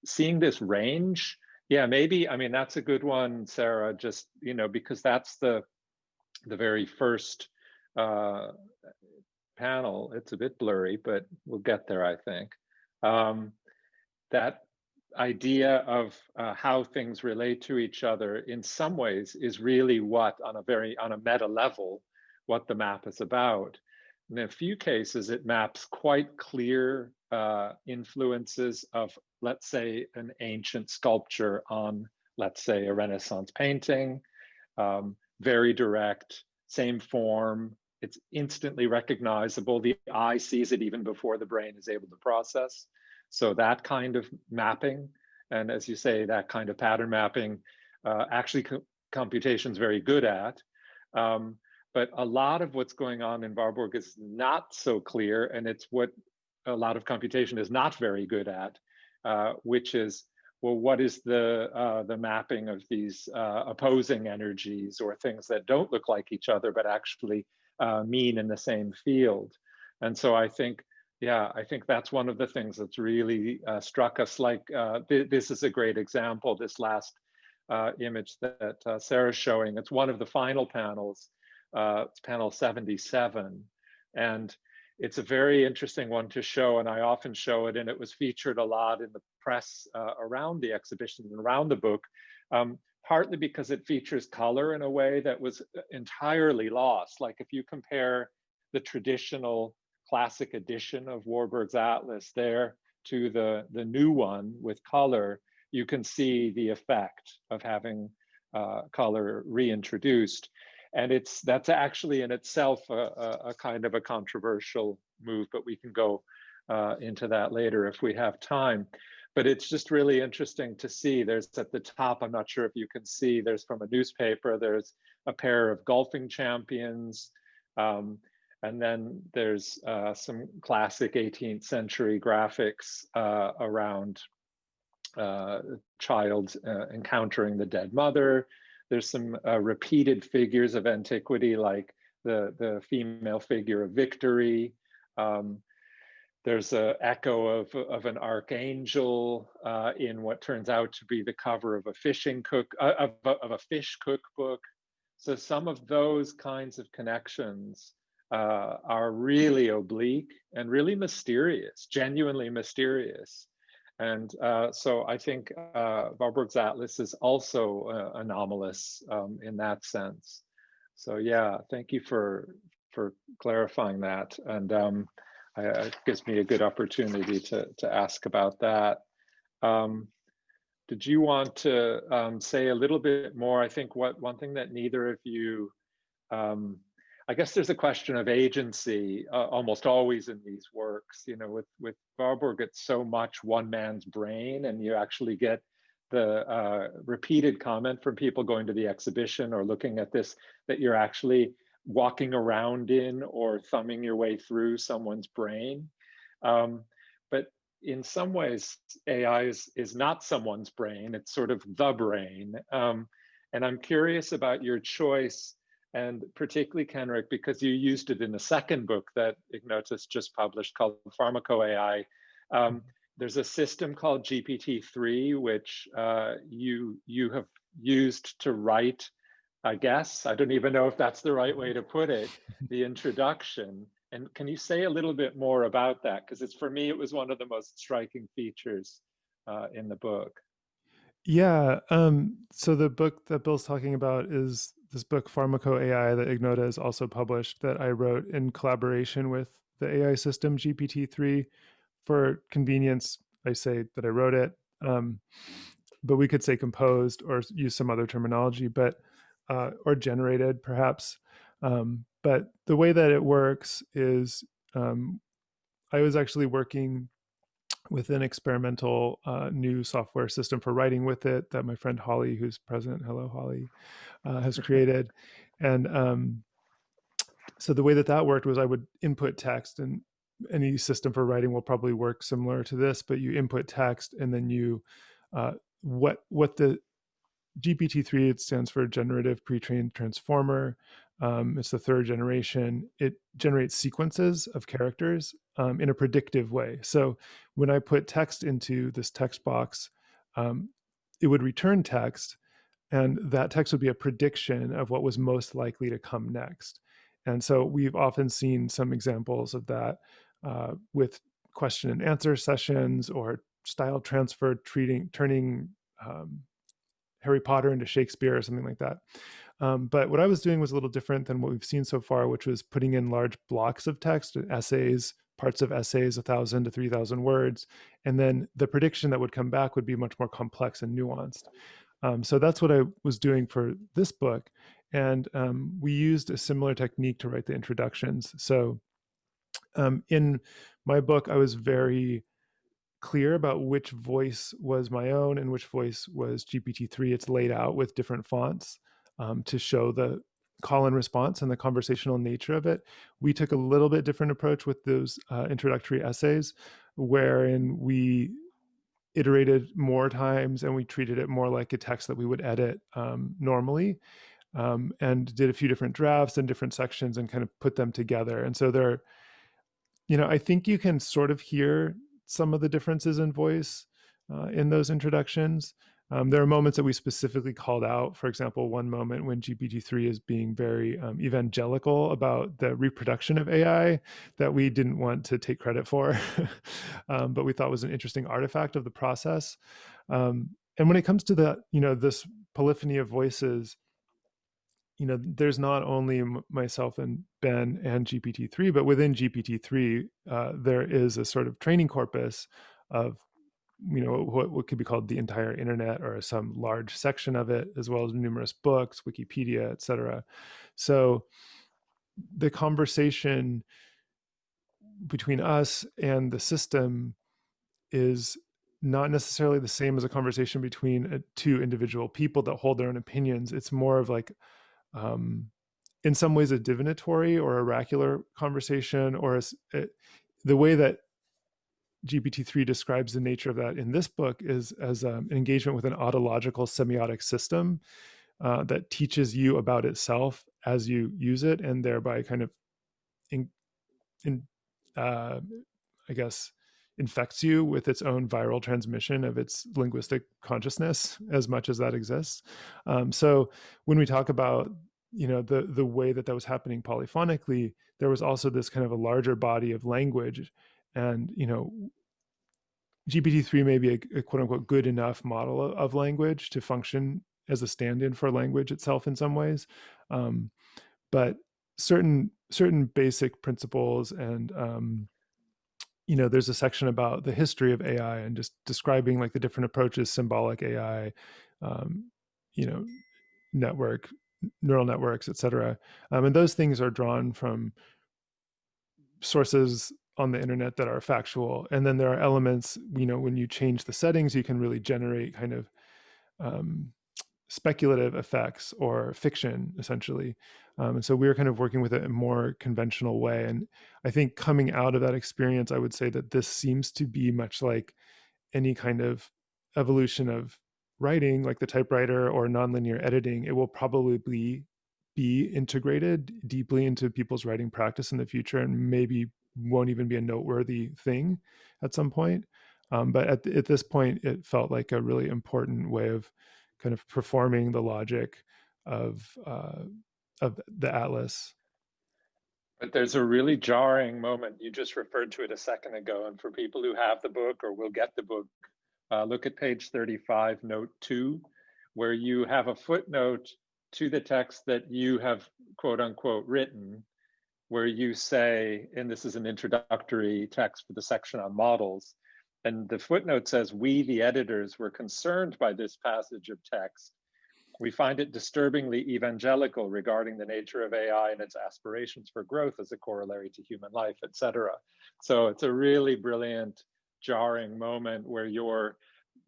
seeing this range. Yeah, maybe, I mean, that's a good one, Sarah, just, because that's the very first panel. It's a bit blurry, but we'll get there, I think. That idea of how things relate to each other in some ways is really what, on a meta level, what the map is about. In a few cases, it maps quite clear influences of, let's say, an ancient sculpture on, let's say, a Renaissance painting, very direct, same form. It's instantly recognizable. The eye sees it even before the brain is able to process. So that kind of mapping, and as you say, that kind of pattern mapping, actually computation is very good at. But a lot of what's going on in Warburg is not so clear, and it's what a lot of computation is not very good at, which is, well, what is the mapping of these opposing energies or things that don't look like each other, but actually mean in the same field? And so I think, I think that's one of the things that's really struck us. Like this is a great example, this last image that Sarah's showing. It's one of the final panels, it's panel 77. And it's a very interesting one to show, and I often show it, and it was featured a lot in the press around the exhibition and around the book, partly because it features color in a way that was entirely lost. Like if you compare the traditional classic edition of Warburg's Atlas there to the new one with color, you can see the effect of having color reintroduced. And that's actually in itself a kind of a controversial move, but we can go into that later if we have time. But it's just really interesting to see. There's at the top, I'm not sure if you can see, there's from a newspaper, there's a pair of golfing champions. And then there's some classic 18th century graphics around child encountering the dead mother. There's some repeated figures of antiquity, like the female figure of victory. There's an echo of an archangel in what turns out to be the cover of a fishing of a fish cookbook. So some of those kinds of connections are really oblique and really mysterious, genuinely mysterious. And so I think Warburg's Atlas is also anomalous in that sense. So yeah, thank you for clarifying that. And it gives me a good opportunity to ask about that. Did you want to say a little bit more? I think one thing that neither of you, I guess there's a question of agency almost always in these works. You know, with Warburg, it's so much one man's brain, and you actually get the repeated comment from people going to the exhibition or looking at this that you're actually walking around in or thumbing your way through someone's brain. But in some ways, AI is not someone's brain, it's sort of the brain. And I'm curious about your choice, and particularly, Kenrick, because you used it in the second book that Ignota's just published called Pharmaco AI. There's a system called GPT-3, which you have used to write, I guess, I don't even know if that's the right way to put it, the introduction. And can you say a little bit more about that? Because for me, it was one of the most striking features in the book. Yeah. So the book that Bill's talking about is this book, Pharmaco AI, that Ignota has also published, that I wrote in collaboration with the AI system GPT-3. For convenience, I say that I wrote it, but we could say composed or use some other terminology, but or generated perhaps. But the way that it works is I was actually working with an experimental new software system for writing with it that my friend Holly, who's present, hello Holly, has created. And so the way that worked was I would input text, and any system for writing will probably work similar to this, but you input text and then you, what the GPT-3, it stands for Generative Pre-trained Transformer. It's the third generation. It generates sequences of characters in a predictive way. So when I put text into this text box, it would return text, and that text would be a prediction of what was most likely to come next. And so we've often seen some examples of that with question and answer sessions or style transfer, turning Harry Potter into Shakespeare or something like that. But what I was doing was a little different than what we've seen so far, which was putting in large blocks of text, essays, parts of essays, 1,000 to 3,000 words. And then the prediction that would come back would be much more complex and nuanced. So that's what I was doing for this book. And we used a similar technique to write the introductions. So in my book, I was very clear about which voice was my own and which voice was GPT-3. It's laid out with different fonts to show the call and response and the conversational nature of it. We took a little bit different approach with those introductory essays, wherein we iterated more times and we treated it more like a text that we would edit normally, and did a few different drafts and different sections and kind of put them together. And so there, I think you can sort of hear some of the differences in voice in those introductions. There are moments that we specifically called out. For example, one moment when GPT-3 is being very evangelical about the reproduction of AI that we didn't want to take credit for, but we thought was an interesting artifact of the process. And when it comes to the, this polyphony of voices, there's not only myself and Ben and GPT-3, but within GPT-3, there is a sort of training corpus of, what could be called the entire internet or some large section of it, as well as numerous books, Wikipedia, et cetera. So the conversation between us and the system is not necessarily the same as a conversation between two individual people that hold their own opinions. It's more of like, in some ways, a divinatory or oracular conversation, or the way that GPT-3 describes the nature of that in this book is as an engagement with an autological semiotic system that teaches you about itself as you use it, and thereby kind of, I guess, infects you with its own viral transmission of its linguistic consciousness, as much as that exists. So when we talk about, the way that was happening polyphonically, there was also this kind of a larger body of language. And, GPT-3 may be a quote unquote good enough model of language to function as a stand-in for language itself in some ways. But certain basic principles and, there's a section about the history of AI and just describing like the different approaches, symbolic AI, network neural networks, et cetera. And those things are drawn from sources on the internet that are factual. And then there are elements, when you change the settings, you can really generate kind of speculative effects or fiction, essentially. And so we were kind of working with it in a more conventional way. And I think coming out of that experience, I would say that this seems to be much like any kind of evolution of writing, like the typewriter or nonlinear editing. It will probably be integrated deeply into people's writing practice in the future, and maybe won't even be a noteworthy thing at some point. But at this point, it felt like a really important way of kind of performing the logic of the Atlas. But there's a really jarring moment. You just referred to it a second ago. And for people who have the book or will get the book, look at page 35, note 2, where you have a footnote to the text that you have, quote unquote, written, where you say, and this is an introductory text for the section on models, and the footnote says, "We, the editors, were concerned by this passage of text. We find it disturbingly evangelical regarding the nature of AI and its aspirations for growth as a corollary to human life, etc." So it's a really brilliant, jarring moment where you're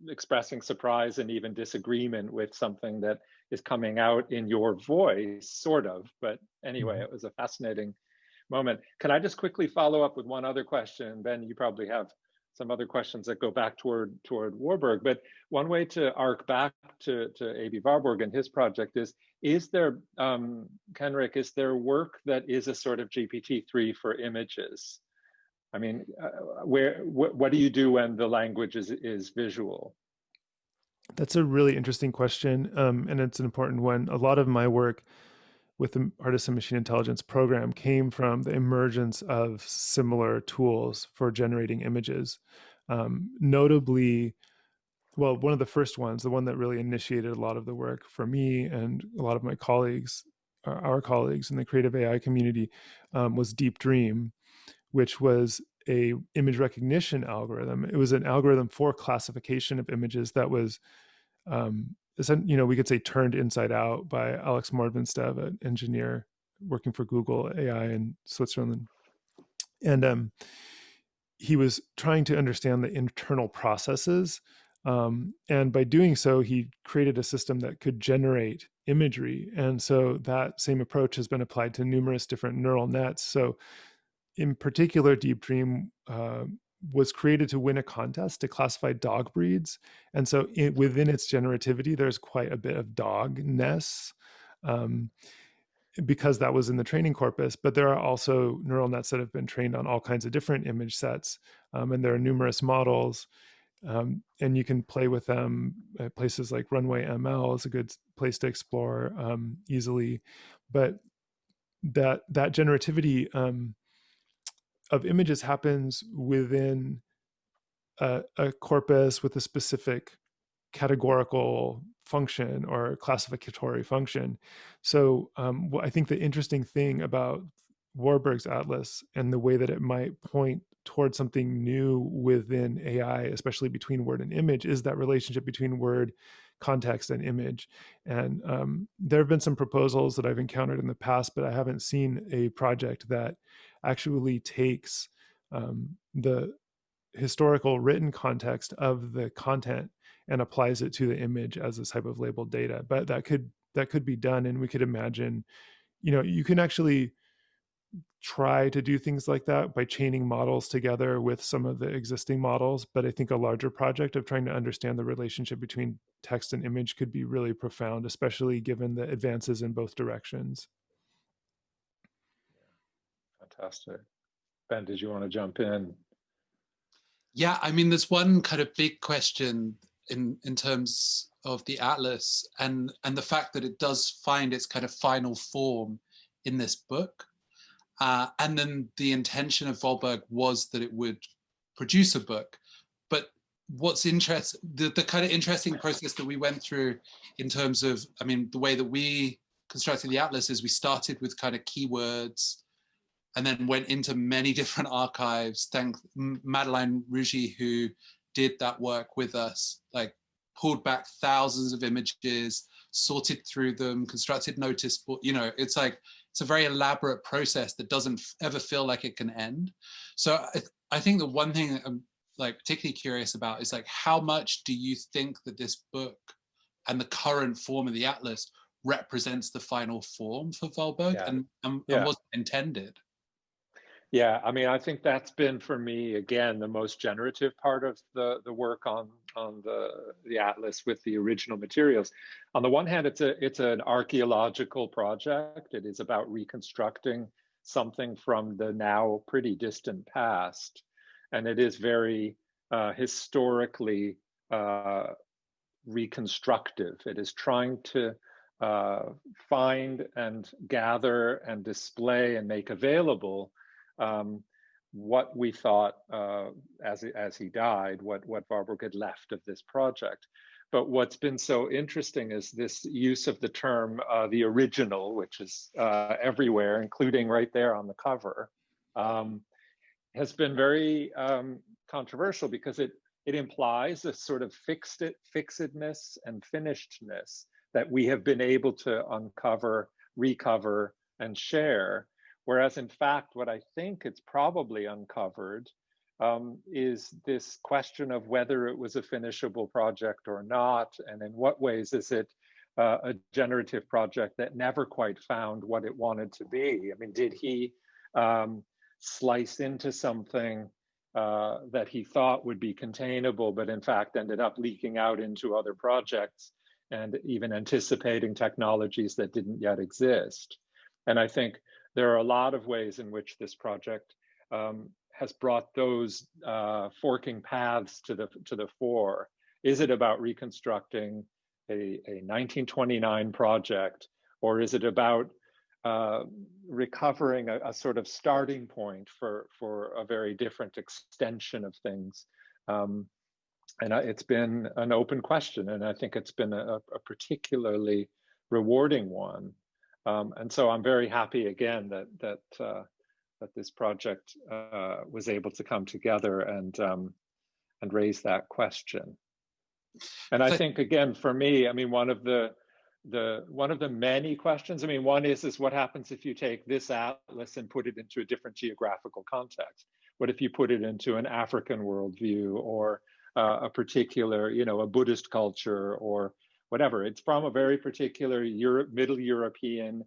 expressing surprise and even disagreement with something that is coming out in your voice, sort of. But anyway, it was a fascinating moment. Can I just quickly follow up with one other question? Ben, you probably have some other questions that go back toward Warburg, but one way to arc back to Aby Warburg and his project is there, Kenrick, is there work that is a sort of GPT-3 for images? I mean, what do you do when the language is visual? That's a really interesting question, and it's an important one. A lot of my work with the Artists and Machine Intelligence program came from the emergence of similar tools for generating images. Notably, well, one of the first ones, the one that really initiated a lot of the work for me and a lot of my colleagues, our colleagues in the creative AI community, was DeepDream, which was a image recognition algorithm. It was an algorithm for classification of images that was we could say turned inside out by Alex Mordvinstev, an engineer working for Google AI in Switzerland. And he was trying to understand the internal processes. And by doing so, he created a system that could generate imagery. And so that same approach has been applied to numerous different neural nets. So in particular, DeepDream was created to win a contest to classify dog breeds. And so within its generativity, there's quite a bit of dogness because that was in the training corpus. But there are also neural nets that have been trained on all kinds of different image sets. And there are numerous models. And you can play with them at places like Runway ML is a good place to explore easily. But that generativity of images happens within a corpus with a specific categorical function or classificatory function. So I think the interesting thing about Warburg's Atlas and the way that it might point towards something new within AI, especially between word and image, is that relationship between word, context, and image. And there have been some proposals that I've encountered in the past, but I haven't seen a project that actually takes the historical written context of the content and applies it to the image as a type of labeled data. But that could be done, and we could imagine, you can actually try to do things like that by chaining models together with some of the existing models. But I think a larger project of trying to understand the relationship between text and image could be really profound, especially given the advances in both directions. Fantastic. Ben, did you want to jump in? Yeah, I mean, there's one kind of big question in terms of the Atlas and the fact that it does find its kind of final form in this book. And then the intention of Warburg was that it would produce a book. But what's interesting, the kind of interesting process that we went through in terms of, I mean, the way that we constructed the Atlas is we started with kind of keywords and then went into many different archives. Thank Madeleine Rougy, who did that work with us, like pulled back thousands of images, sorted through them, constructed notice board. You know, it's like, it's a very elaborate process that doesn't ever feel like it can end. So I think the one thing that I'm like particularly curious about is like, how much do you think that this book and the current form of the atlas represents the final form for Warburg, and was intended? Yeah, I mean, I think that's been for me, again, the most generative part of the work on the atlas with the original materials. On the one hand, it's an archaeological project. It is about reconstructing something from the now pretty distant past, and it is very historically reconstructive. It is trying to find and gather and display and make available what we thought as he died, what Warburg had left of this project. But what's been so interesting is this use of the term the original, which is everywhere, including right there on the cover, has been very controversial because it implies a sort of fixedness and finishedness that we have been able to uncover, recover, and share. Whereas in fact, what I think it's probably uncovered is this question of whether it was a finishable project or not, and in what ways is it a generative project that never quite found what it wanted to be. I mean, did he slice into something that he thought would be containable, but in fact ended up leaking out into other projects and even anticipating technologies that didn't yet exist? And I think there are a lot of ways in which this project has brought those forking paths to the fore. Is it about reconstructing a 1929 project, or is it about recovering a sort of starting point for a very different extension of things? And it's been an open question, and I think it's been a particularly rewarding one. And so I'm very happy again that this project was able to come together and raise that question. And I think again, for me, I mean, one of the many questions, I mean, one is what happens if you take this atlas and put it into a different geographical context? What if you put it into an African worldview, or a particular, you know, a Buddhist culture, or whatever? It's from a very particular Middle European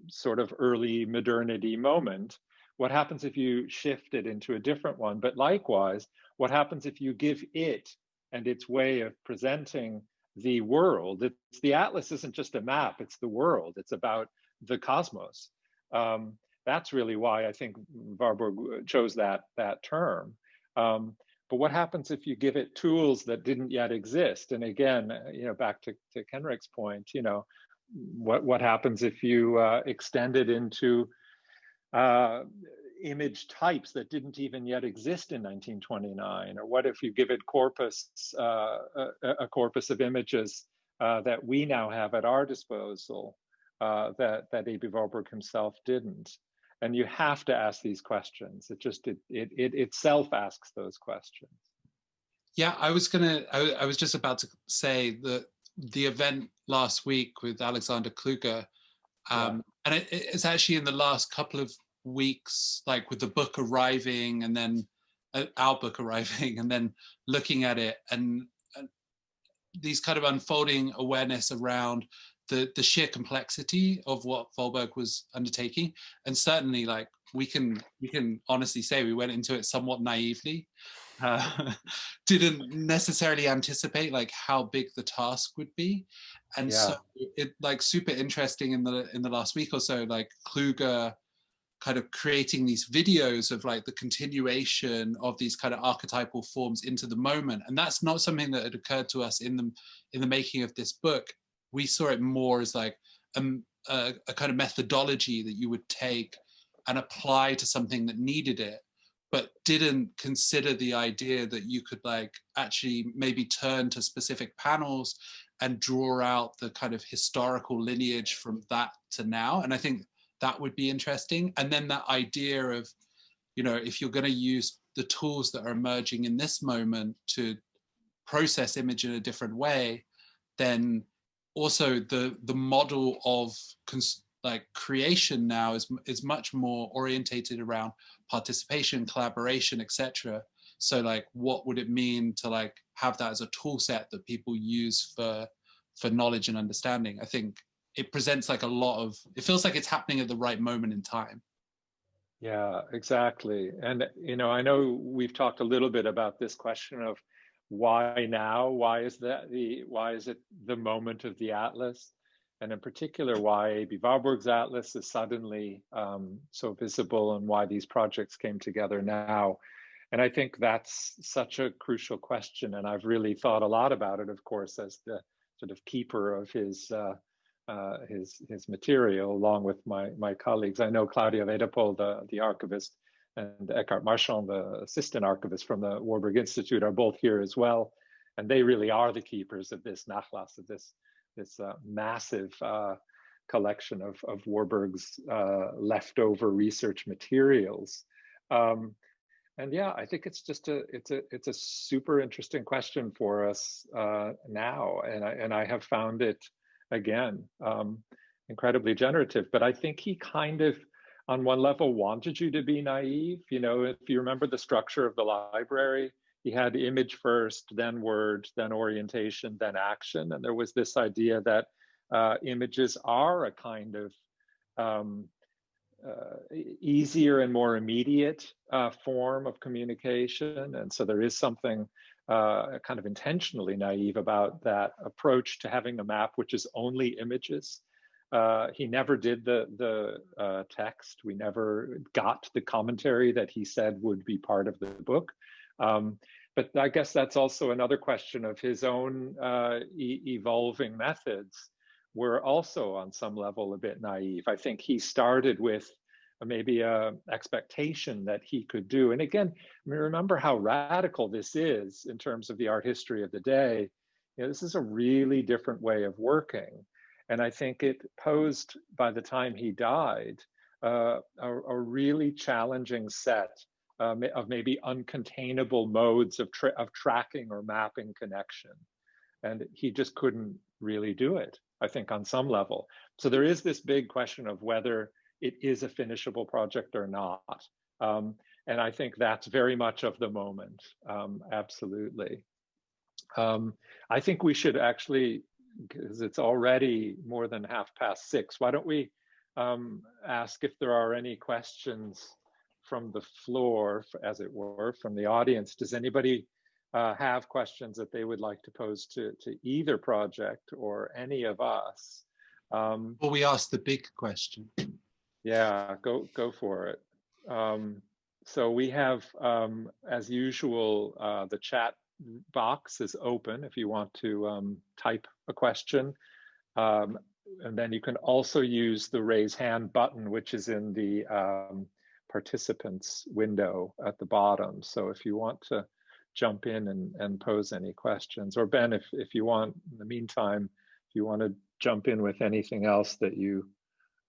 sort of early modernity moment. What happens if you shift it into a different one? But likewise, what happens if you give it and its way of presenting the world? It's, the atlas isn't just a map, it's the world. It's about the cosmos. That's really why I think Warburg chose that term. But what happens if you give it tools that didn't yet exist? And again, you know, back to Kenrick's point, you know, what happens if you extend it into image types that didn't even yet exist in 1929? Or what if you give it a corpus of images that we now have at our disposal that Aby Warburg himself didn't? And you have to ask these questions. It itself asks those questions. Yeah, I was just about to say that the event last week with Alexander Kluge, and it's actually in the last couple of weeks, like with the book arriving, and then our book arriving, and then looking at it, and these kind of unfolding awareness around the sheer complexity of what Warburg was undertaking. And certainly, like, we can honestly say we went into it somewhat naively, didn't necessarily anticipate like how big the task would be. And so it, like, super interesting in the last week or so, like Kluge kind of creating these videos of like the continuation of these kind of archetypal forms into the moment. And that's not something that had occurred to us in the making of this book. We saw it more as like a kind of methodology that you would take and apply to something that needed it, but didn't consider the idea that you could like actually maybe turn to specific panels and draw out the kind of historical lineage from that to now. And I think that would be interesting. And then that idea of, you know, if you're going to use the tools that are emerging in this moment to process image in a different way, then also the model of like creation now is much more orientated around participation, collaboration, etc. So like, what would it mean to like have that as a tool set that people use for knowledge and understanding? I think it presents like it feels like it's happening at the right moment in time. Yeah, exactly. And, I know we've talked a little bit about this question of why now? Why is it the moment of the Atlas? And in particular, why Aby Warburg's Atlas is suddenly so visible, and why these projects came together now. And I think that's such a crucial question. And I've really thought a lot about it, of course, as the sort of keeper of his material, along with my colleagues. I know Claudia Wedepohl, the archivist, and Eckhart Marchand, the assistant archivist from the Warburg Institute, are both here as well. And they really are the keepers of this Nachlass, of this massive collection of Warburg's leftover research materials. And yeah, I think it's just it's a super interesting question for us now, and I have found it again incredibly generative. But I think he kind of, on one level, wanted you to be naive. If you remember the structure of the library, he had image first, then word, then orientation, then action, and there was this idea that images are a kind of easier and more immediate form of communication. And so there is something kind of intentionally naive about that approach to having a map which is only images. He never did the text. We never got the commentary that he said would be part of the book. But I guess that's also another question of his own evolving methods were also on some level a bit naive. I think he started with maybe a expectation that he could do. And again, remember how radical this is in terms of the art history of the day. This is a really different way of working. And I think it posed, by the time he died, a really challenging set of maybe uncontainable modes of tracking or mapping connection. And he just couldn't really do it, I think, on some level. So there is this big question of whether it is a finishable project or not. And I think that's very much of the moment, absolutely. I think we should actually, because it's already more than 6:30, why don't we ask if there are any questions from the floor, as it were, from the audience. Does anybody have questions that they would like to pose to either project or any of us? Well, we asked the big question. Yeah, go for it. So we have, as usual, the chat box is open if you want to type a question. And then you can also use the raise hand button, which is in the participants window at the bottom. So if you want to jump in and pose any questions, or Ben, if you want, in the meantime, if you want to jump in with anything else that you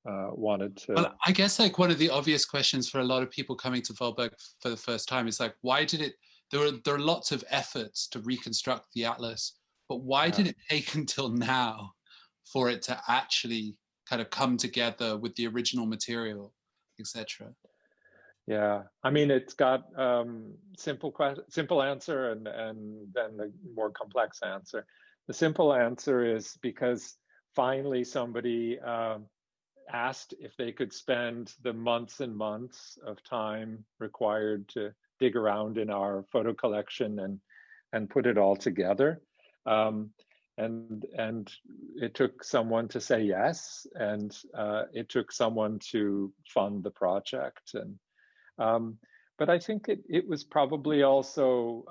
wanted to. Well, I guess like one of the obvious questions for a lot of people coming to Warburg for the first time is like, why did it, there are lots of efforts to reconstruct the Atlas, but why did it take until now for it to actually kind of come together with the original material, etc.? Yeah, I mean, it's got simple answer and then the more complex answer. The simple answer is because finally somebody asked if they could spend the months and months of time required to dig around in our photo collection and put it all together. And it took someone to say yes, and it took someone to fund the project. And but I think it was probably also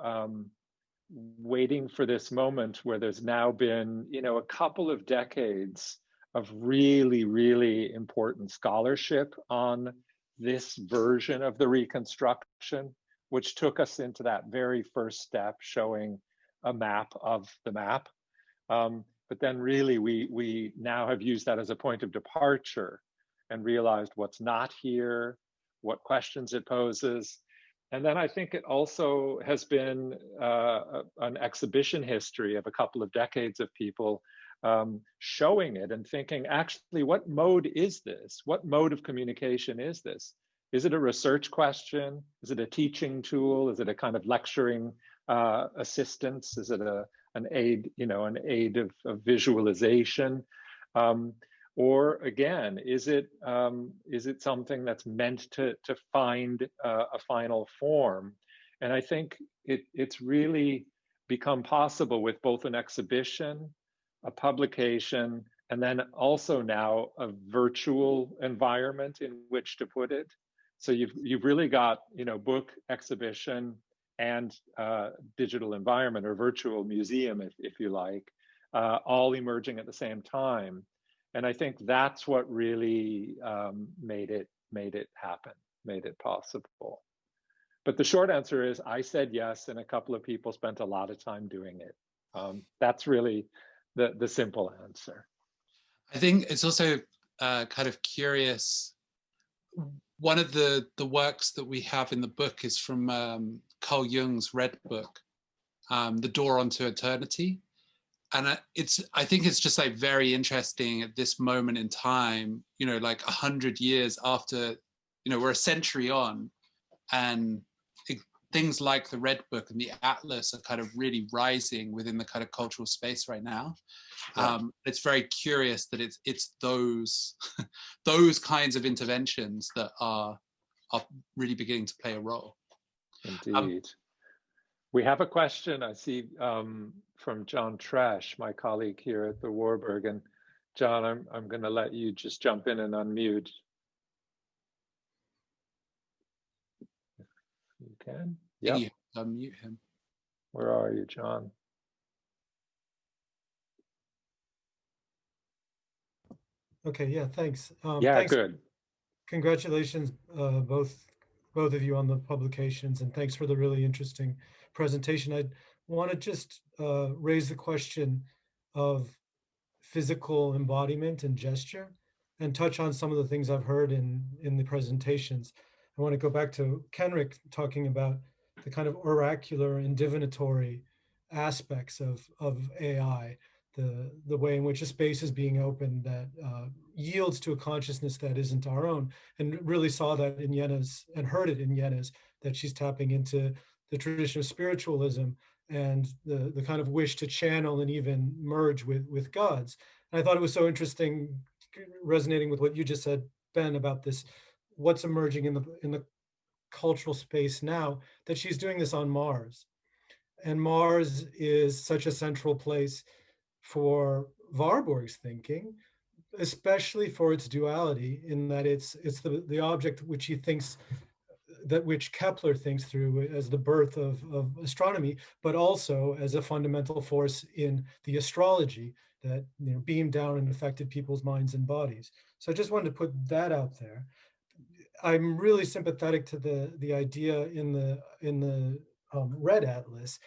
waiting for this moment where there's now been, a couple of decades of really, really important scholarship on this version of the reconstruction, which took us into that very first step, showing a map of the map. But then really we now have used that as a point of departure and realized what's not here, what questions it poses. And then I think it also has been an exhibition history of a couple of decades of people showing it and thinking, actually, what mode is this? What mode of communication is this? Is it a research question? Is it a teaching tool? Is it a kind of lecturing assistance? Is it an aid, an aid of visualization? Or again, is it something that's meant to find a final form? And I think it's really become possible with both an exhibition, a publication, and then also now a virtual environment in which to put it. So you've really got book, exhibition, and digital environment or virtual museum, if you like, all emerging at the same time. And I think that's what really made it happen, made it possible. But the short answer is I said yes, and a couple of people spent a lot of time doing it. That's really the simple answer. I think it's also kind of curious. One of the works that we have in the book is from Carl Jung's Red Book, The Door onto Eternity. And I think it's just like very interesting at this moment in time, like 100 years after, we're a century on, and things like the Red Book and the Atlas are kind of really rising within the kind of cultural space right now. Yeah. It's very curious that it's those those kinds of interventions that are really beginning to play a role. Indeed. We have a question I see from John Tresh, my colleague here at the Warburg. And John, I'm going to let you just jump in and unmute. You can? Yeah. Unmute him. Where are you, John? Okay, yeah, thanks. Yeah, thanks. Good. Congratulations, both of you on the publications, and thanks for the really interesting presentation. I want to just raise the question of physical embodiment and gesture and touch on some of the things I've heard in the presentations. I want to go back to Kenrick talking about the kind of oracular and divinatory aspects of AI, the way in which a space is being opened that yields to a consciousness that isn't our own, and really saw that in Jenna's, and heard it in Jenna's, that she's tapping into the tradition of spiritualism and the kind of wish to channel and even merge with gods. And I thought it was so interesting, resonating with what you just said, Ben, about this, what's emerging in the cultural space now, that she's doing this on Mars. And Mars is such a central place for Warburg's thinking, especially for its duality, in that it's the object which he thinks, that which Kepler thinks through as the birth of astronomy, but also as a fundamental force in the astrology that beamed down and affected people's minds and bodies. So I just wanted to put that out there. I'm really sympathetic to the idea in the Red Atlas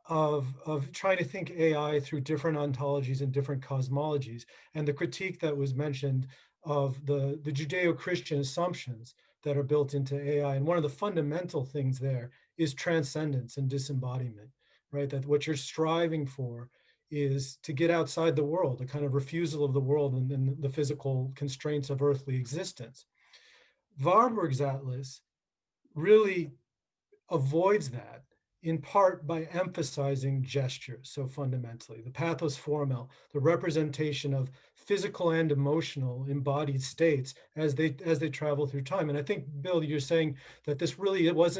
of trying to think AI through different ontologies and different cosmologies, and the critique that was mentioned of the Judeo-Christian assumptions that are built into AI. And one of the fundamental things there is transcendence and disembodiment, right? That what you're striving for is to get outside the world, a kind of refusal of the world and the physical constraints of earthly existence. Warburg's Atlas really avoids that, in part by emphasizing gestures so fundamentally, the pathos formel, the representation of physical and emotional embodied states as they travel through time. And I think, Bill, you're saying that this really, it was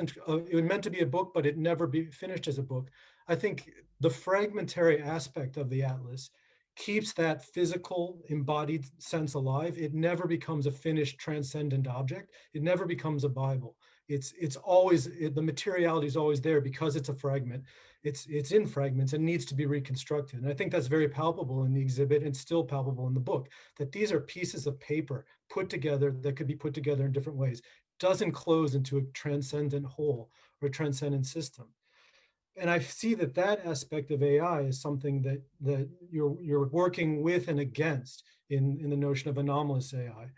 meant to be a book, but it never be finished as a book. I think the fragmentary aspect of the Atlas keeps that physical embodied sense alive. It never becomes a finished transcendent object. It never becomes a Bible. It's always, the materiality is always there because it's a fragment. It's in fragments and needs to be reconstructed. And I think that's very palpable in the exhibit and still palpable in the book, that these are pieces of paper put together that could be put together in different ways. Doesn't close into a transcendent whole or a transcendent system. And I see that aspect of AI is something that you're working with and against in the notion of anomalous AI.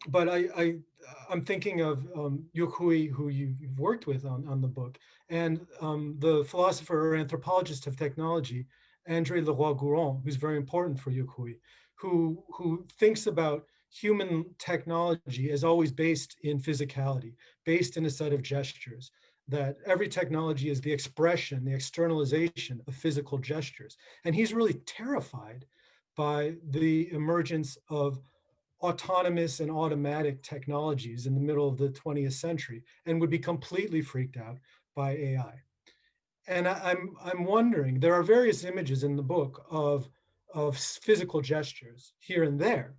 But I'm thinking of Huyghe, who you've worked with on the book, and the philosopher or anthropologist of technology, André Leroy-Gourand, who's very important for Yucui, who thinks about human technology as always based in physicality, based in a set of gestures, that every technology is the expression, the externalization of physical gestures. And he's really terrified by the emergence of autonomous and automatic technologies in the middle of the 20th century, and would be completely freaked out by AI. And I'm wondering, there are various images in the book of physical gestures here and there,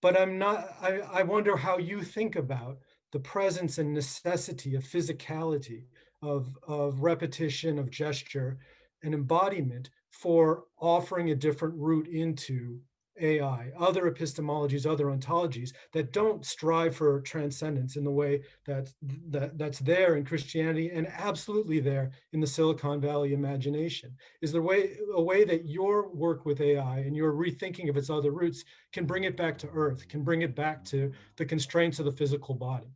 but I wonder how you think about the presence and necessity of physicality, of repetition, of gesture and embodiment for offering a different route into AI, other epistemologies, other ontologies that don't strive for transcendence in the way that's there in Christianity and absolutely there in the Silicon Valley imagination. Is there a way that your work with AI and your rethinking of its other roots can bring it back to earth, can bring it back to the constraints of the physical body?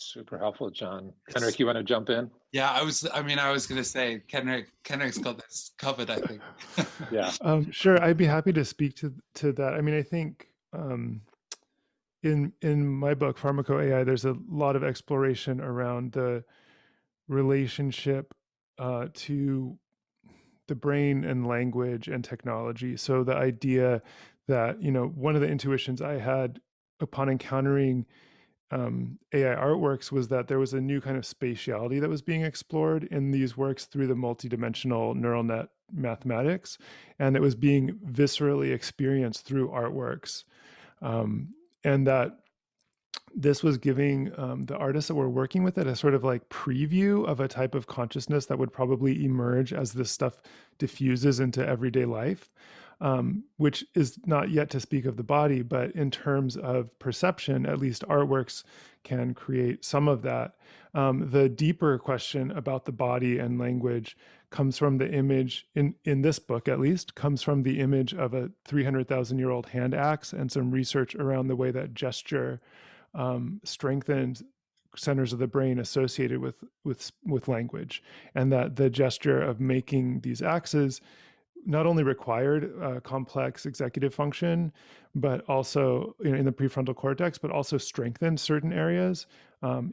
Super helpful, John. Kenrick, you want to jump in? Yeah, I was going to say, Kenrick's got this covered, I think. Yeah. Sure, I'd be happy to speak to that. I mean, I think in my book, Pharmaco AI, there's a lot of exploration around the relationship to the brain and language and technology. So the idea that, one of the intuitions I had upon encountering AI artworks was that there was a new kind of spatiality that was being explored in these works through the multidimensional neural net mathematics, and it was being viscerally experienced through artworks, and that this was giving the artists that were working with it a sort of like preview of a type of consciousness that would probably emerge as this stuff diffuses into everyday life. Which is not yet to speak of the body, but in terms of perception, at least artworks can create some of that. The deeper question about the body and language comes from the image, in this book at least, comes from the image of a 300,000-year-old hand axe and some research around the way that gesture strengthens centers of the brain associated with language, and that the gesture of making these axes not only required complex executive function, but also in the prefrontal cortex, but also strengthened certain areas.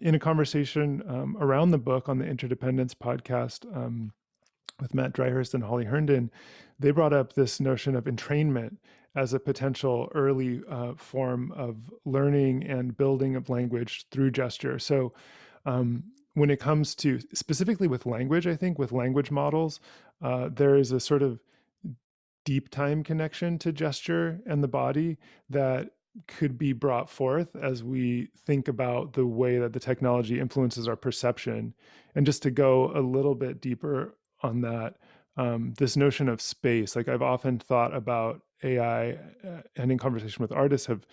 In a conversation around the book on the Interdependence podcast with Matt Dryhurst and Holly Herndon, they brought up this notion of entrainment as a potential early form of learning and building of language through gesture. So when it comes to specifically with language, I think with language models, there is a sort of deep time connection to gesture and the body that could be brought forth as we think about the way that the technology influences our perception. And just to go a little bit deeper on that, this notion of space, like I've often thought about AI and in conversation with artists have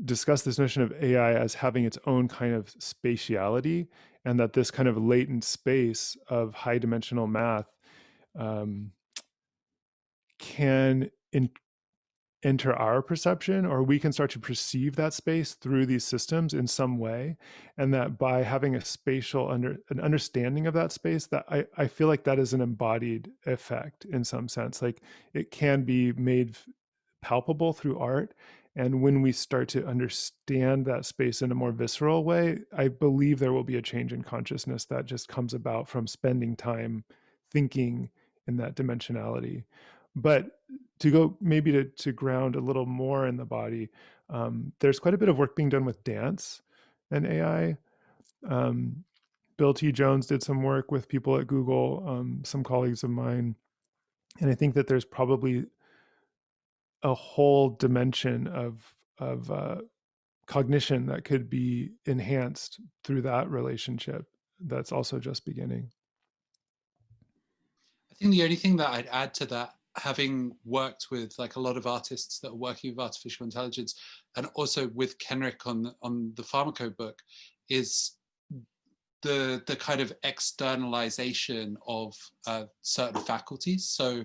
discussed this notion of AI as having its own kind of spatiality, and that this kind of latent space of high dimensional math can enter our perception, or we can start to perceive that space through these systems in some way, and that by having a spatial an understanding of that space, that I feel like that is an embodied effect in some sense. Like it can be made palpable through art, and when we start to understand that space in a more visceral way, I believe there will be a change in consciousness that just comes about from spending time thinking in that dimensionality. But to go maybe to ground a little more in the body, there's quite a bit of work being done with dance and AI. Bill T. Jones did some work with people at Google, some colleagues of mine. And I think that there's probably a whole dimension of cognition that could be enhanced through that relationship that's also just beginning. I think the only thing that I'd add to that, having worked with like a lot of artists that are working with artificial intelligence, and also with Kenrick on the Pharmaco book, is the kind of externalization of certain faculties. So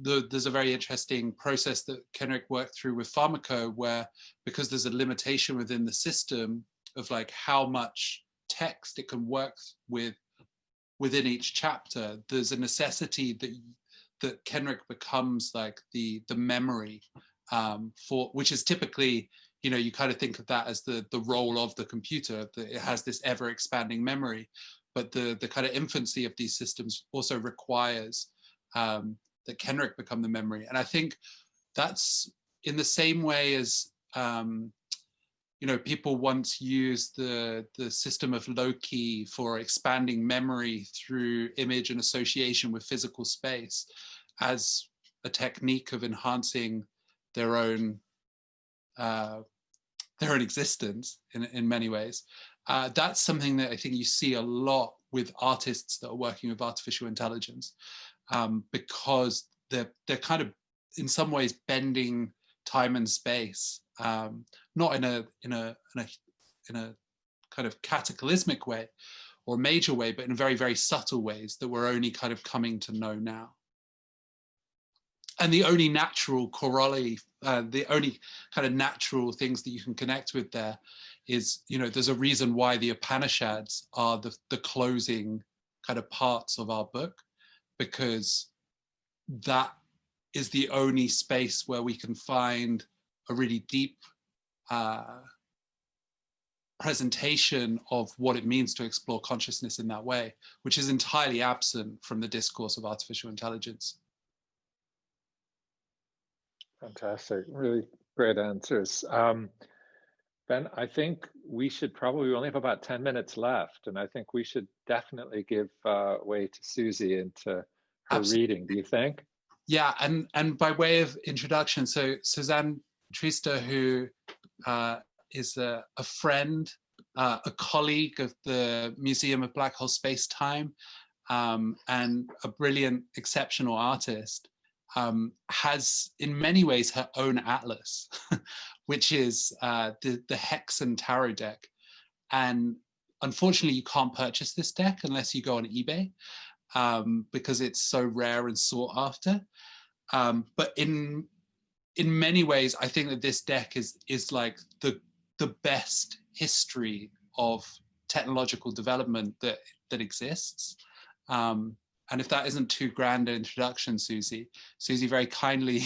there's a very interesting process that Kenrick worked through with Pharmaco, where because there's a limitation within the system of like how much text it can work with within each chapter, there's a necessity that Kenrick becomes like the memory for, which is typically, you know, you kind of think of that as the role of the computer, that it has this ever expanding memory, but the kind of infancy of these systems also requires that Kenrick become the memory. And I think that's in the same way as, you know, people once used the system of Loki for expanding memory through image and association with physical space as a technique of enhancing their own existence in many ways. That's something that I think you see a lot with artists that are working with artificial intelligence, because they're kind of in some ways bending time and space, not in a kind of cataclysmic way or major way, but in very, very subtle ways that we're only kind of coming to know now. And the only natural corollary, the only kind of natural things that you can connect with there is, you know, there's a reason why the Upanishads are the closing kind of parts of our book, because that is the only space where we can find a really deep presentation of what it means to explore consciousness in that way, which is entirely absent from the discourse of artificial intelligence. Fantastic, really great answers. Ben, I think we should probably, we only have about 10 minutes left, and I think we should definitely give way to Susie into her Absolutely. reading, do you think? Yeah, and by way of introduction, so Suzanne Treister, who is a friend, a colleague of the Museum of Black Hole Space-Time, and a brilliant, exceptional artist, has in many ways her own atlas, which is the Hexen Tarot deck. And unfortunately, you can't purchase this deck unless you go on eBay, because it's so rare and sought after. But in many ways, I think that this deck is like the best history of technological development that exists. And if that isn't too grand an introduction, Susie very kindly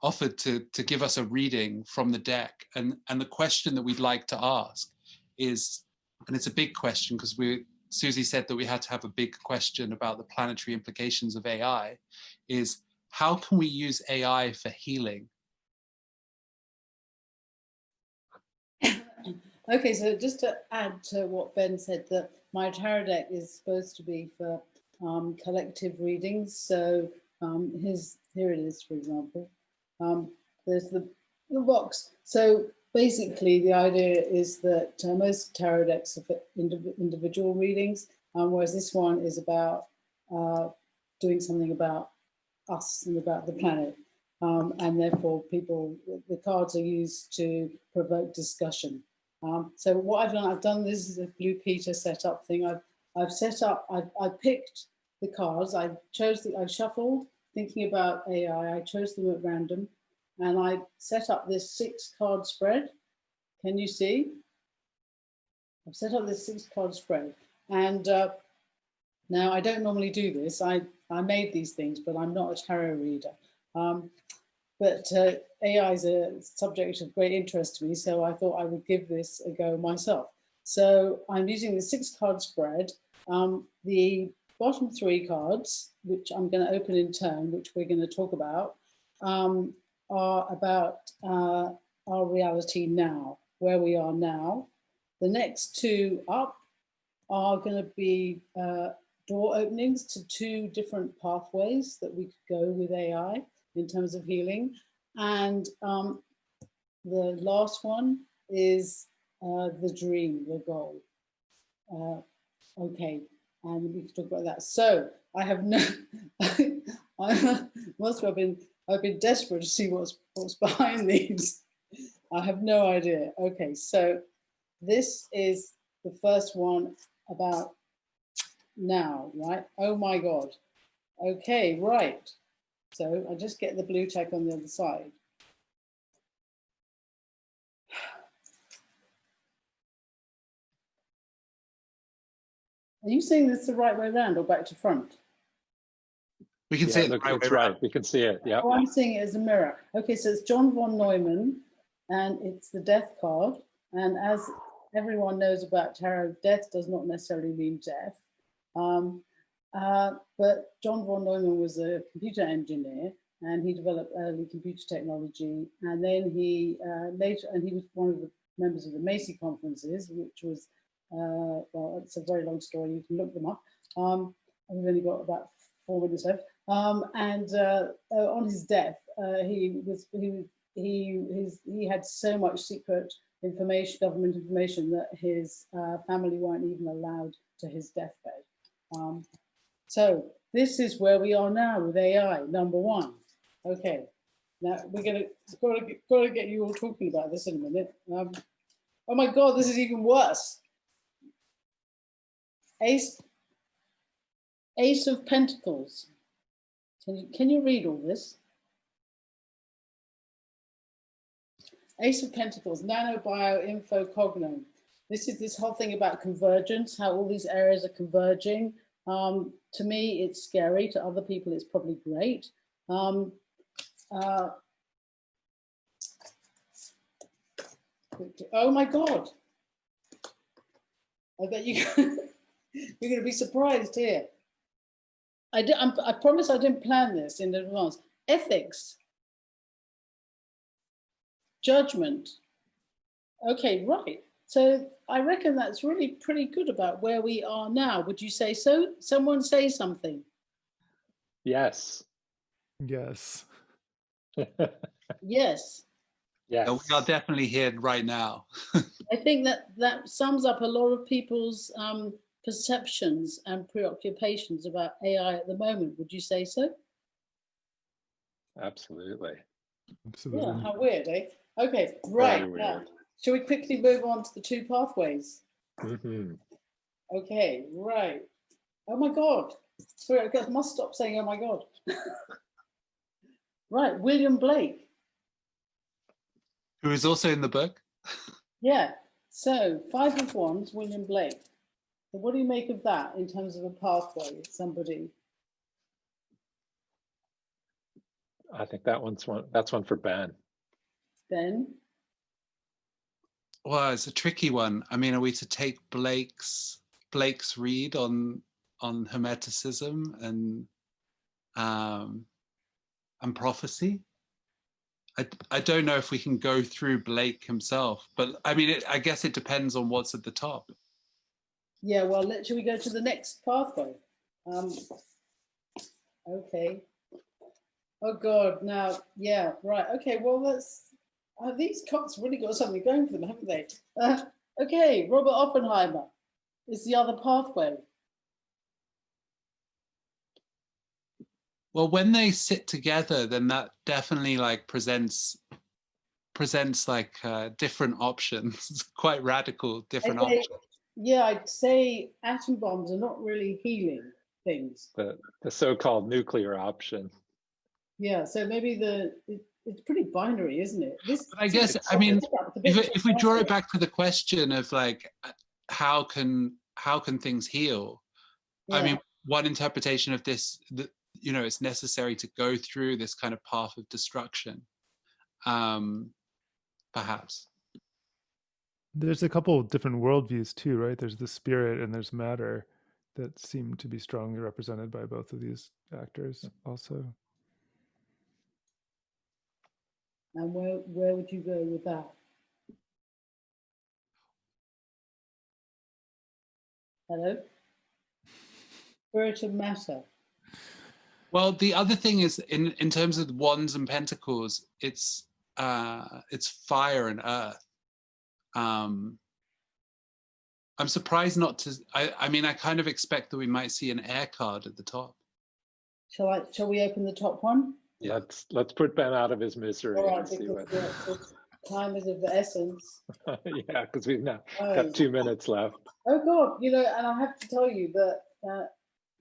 offered to give us a reading from the deck. And the question that we'd like to ask is, and it's a big question because Susie said that we had to have a big question about the planetary implications of AI, is how can we use AI for healing? Okay, so just to add to what Ben said, that my tarot deck is supposed to be for collective readings. So here it is, for example. There's the box. So basically, the idea is that most tarot decks are for individual readings, whereas this one is about doing something about us and about the planet. And therefore, the cards are used to provoke discussion. So what I've done, this is a Blue Peter setup thing. I picked the cards, I shuffled, thinking about AI, I chose them at random, and I set up this 6-card spread. Can you see? I've set up this 6-card spread. And now I don't normally do this. I made these things, but I'm not a tarot reader. But AI is a subject of great interest to me, so I thought I would give this a go myself. So I'm using the 6-card spread. The bottom 3 cards, which I'm going to open in turn, which we're going to talk about, are about our reality now, where we are now. The next 2 up are going to be door openings to 2 different pathways that we could go with AI in terms of healing. And the last one is the dream, the goal. Okay, and we can talk about that. So I have no, I've been desperate to see what's behind these. I have no idea. Okay, so this is the first one about now, right? Oh my God. Okay, right. So I just get the blue tack on the other side. Are you saying this the right way around or back to front? We can see it look, the right it's way right. around. We can see it. Yeah. Oh, I'm seeing it as a mirror. Okay, so it's John von Neumann, and it's the death card. And as everyone knows about tarot, death does not necessarily mean death. But John von Neumann was a computer engineer, and he developed early computer technology. And then he later, and he was one of the members of the Macy conferences, which was, well, it's a very long story. You can look them up. We've only got about 4 minutes left. On his death, he had so much secret information, government information, that his family weren't even allowed to his deathbed. So this is where we are now with AI, number one. Okay, now we're gotta get you all talking about this in a minute. Oh my God, this is even worse. Ace of Pentacles. Can you read all this? Ace of Pentacles, nanobioinfocognome. This is this whole thing about convergence, how all these areas are converging. To me, it's scary. To other people, it's probably great. Oh my God. I bet you're going to be surprised here. I promise I didn't plan this in advance. Ethics. Judgment. Okay, right. So I reckon that's really pretty good about where we are now. Would you say so? Someone say something. Yes. Yes. Yes. Yes. We are definitely here right now. I think that sums up a lot of people's perceptions and preoccupations about AI at the moment. Would you say so? Absolutely. Absolutely. Yeah, how weird, eh? Okay, right. Very Now, weird. shall we quickly move on to the two pathways? Mm-hmm. Okay, right. Oh my God. Sorry, I must stop saying, oh my God. Right, William Blake. Who is also in the book. Yeah, so 5 of Wands, William Blake. So what do you make of that in terms of a pathway, somebody? I think that's one for Ben. Ben? Well, it's a tricky one. I mean, are we to take Blake's read on Hermeticism and prophecy? I don't know if we can go through Blake himself, but I mean, I guess it depends on what's at the top. Yeah, well, shall we go to the next pathway? Okay. Oh God, now, yeah, right. Okay, well, these cops really got something going for them, haven't they? Okay, Robert Oppenheimer is the other pathway. Well, when they sit together, then that definitely like presents like different options, quite radical different options. Yeah, I'd say atom bombs are not really healing things. The so-called nuclear option. Yeah, so maybe it's pretty binary, isn't it? But I guess, I mean, if we draw it back to the question of like, how can things heal? Yeah. I mean, one interpretation of this, you know, it's necessary to go through this kind of path of destruction, perhaps. There's a couple of different worldviews too, right? There's the spirit and there's matter that seem to be strongly represented by both of these actors also. And where would you go with that? Hello? Spirit and matter. Well, the other thing is in terms of wands and pentacles, it's fire and earth. I'm surprised not to. I mean, I kind of expect that we might see an air card at the top. Shall we open the top one? Yeah, let's put Ben out of his misery. All right, and see what... time is of the essence. Yeah, because we've now got 2 minutes left. Oh God, you know, and I have to tell you that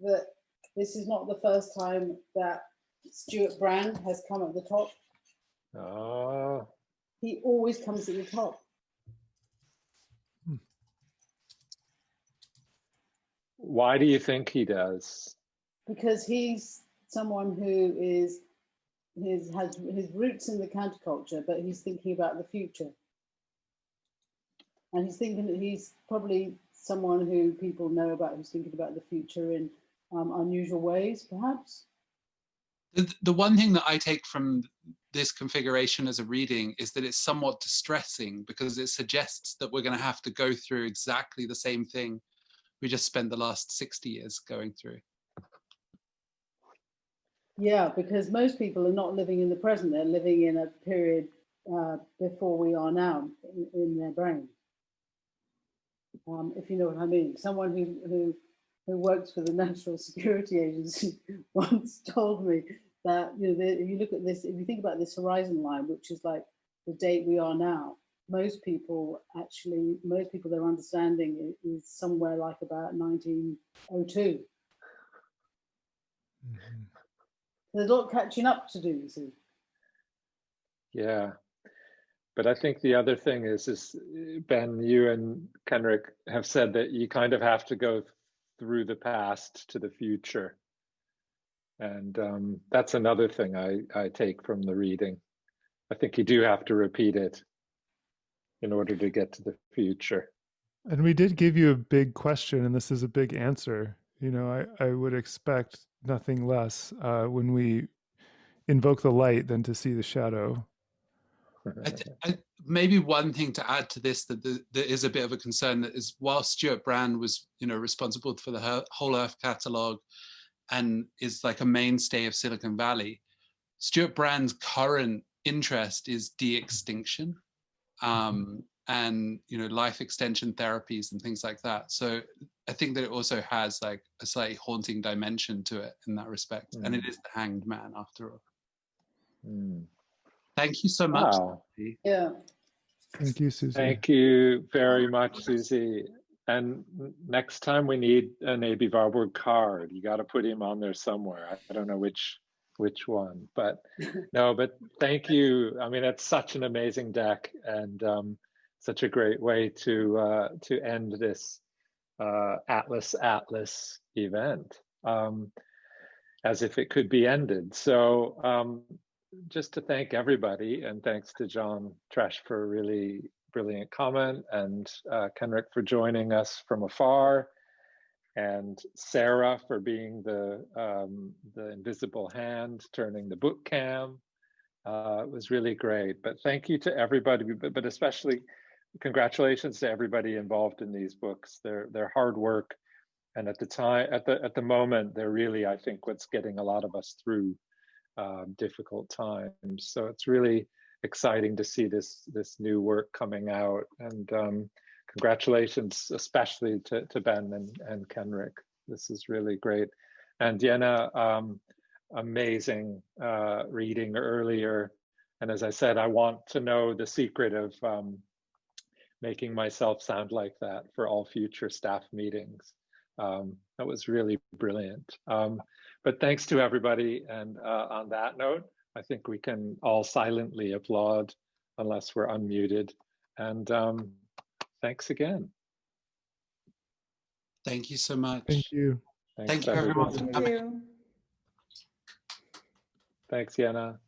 that this is not the first time that Stuart Brand has come at the top. Oh. He always comes at the top. Why do you think he does? Because he's someone who has his roots in the counterculture, but he's thinking about the future. And he's thinking that he's probably someone who people know about, who's thinking about the future in unusual ways, perhaps. The one thing that I take from this configuration as a reading is that it's somewhat distressing, because it suggests that we're going to have to go through exactly the same thing we just spent the last 60 years going through. Yeah, because most people are not living in the present, they're living in a period before we are now in their brain. If you know what I mean. Someone who works for the National Security Agency once told me that, you know, if you look at this, if you think about this horizon line, which is like the date we are now, most people, their understanding is somewhere like about 1902. Mm-hmm. There's a lot catching up to do, you see. Yeah. But I think the other thing is Ben, you and Kenrick have said that you kind of have to go through the past to the future. And that's another thing I take from the reading. I think you do have to repeat it in order to get to the future. And we did give you a big question, and this is a big answer. You know, I would expect nothing less when we invoke the light than to see the shadow. Maybe one thing to add to this that is a bit of a concern, that is, while Stuart Brand was, you know, responsible for the Whole Earth catalogue and is like a mainstay of Silicon Valley, Stuart Brand's current interest is de-extinction, and, you know, life extension therapies and things like that. So I think that it also has like a slightly haunting dimension to it in that respect. And it is the hanged man after all. Thank you so much. Wow. Yeah. Thank you, Susie. Thank you very much, Susie. And next time we need an Aby Warburg card. You got to put him on there somewhere. I don't know which one, but no, but thank you. I mean, it's such an amazing deck, and such a great way to end this Atlas event, as if it could be ended. So just to thank everybody, and thanks to John Tresh for a really brilliant comment, and Kenrick for joining us from afar, and Sarah for being the invisible hand, turning the book cam. It was really great. But thank you to everybody, but especially congratulations to everybody involved in these books. They're hard work, and at the moment, they're really, I think, what's getting a lot of us through difficult times. So it's really exciting to see this new work coming out, and congratulations especially to Ben and Kenrick. This is really great. And Jenna, amazing reading earlier. And as I said, I want to know the secret of making myself sound like that for all future staff meetings. That was really brilliant. But thanks to everybody. And on that note, I think we can all silently applaud unless we're unmuted. And thanks again. Thank you so much. Thank you. Thank you, everyone. Thank you. Thanks, Jenna.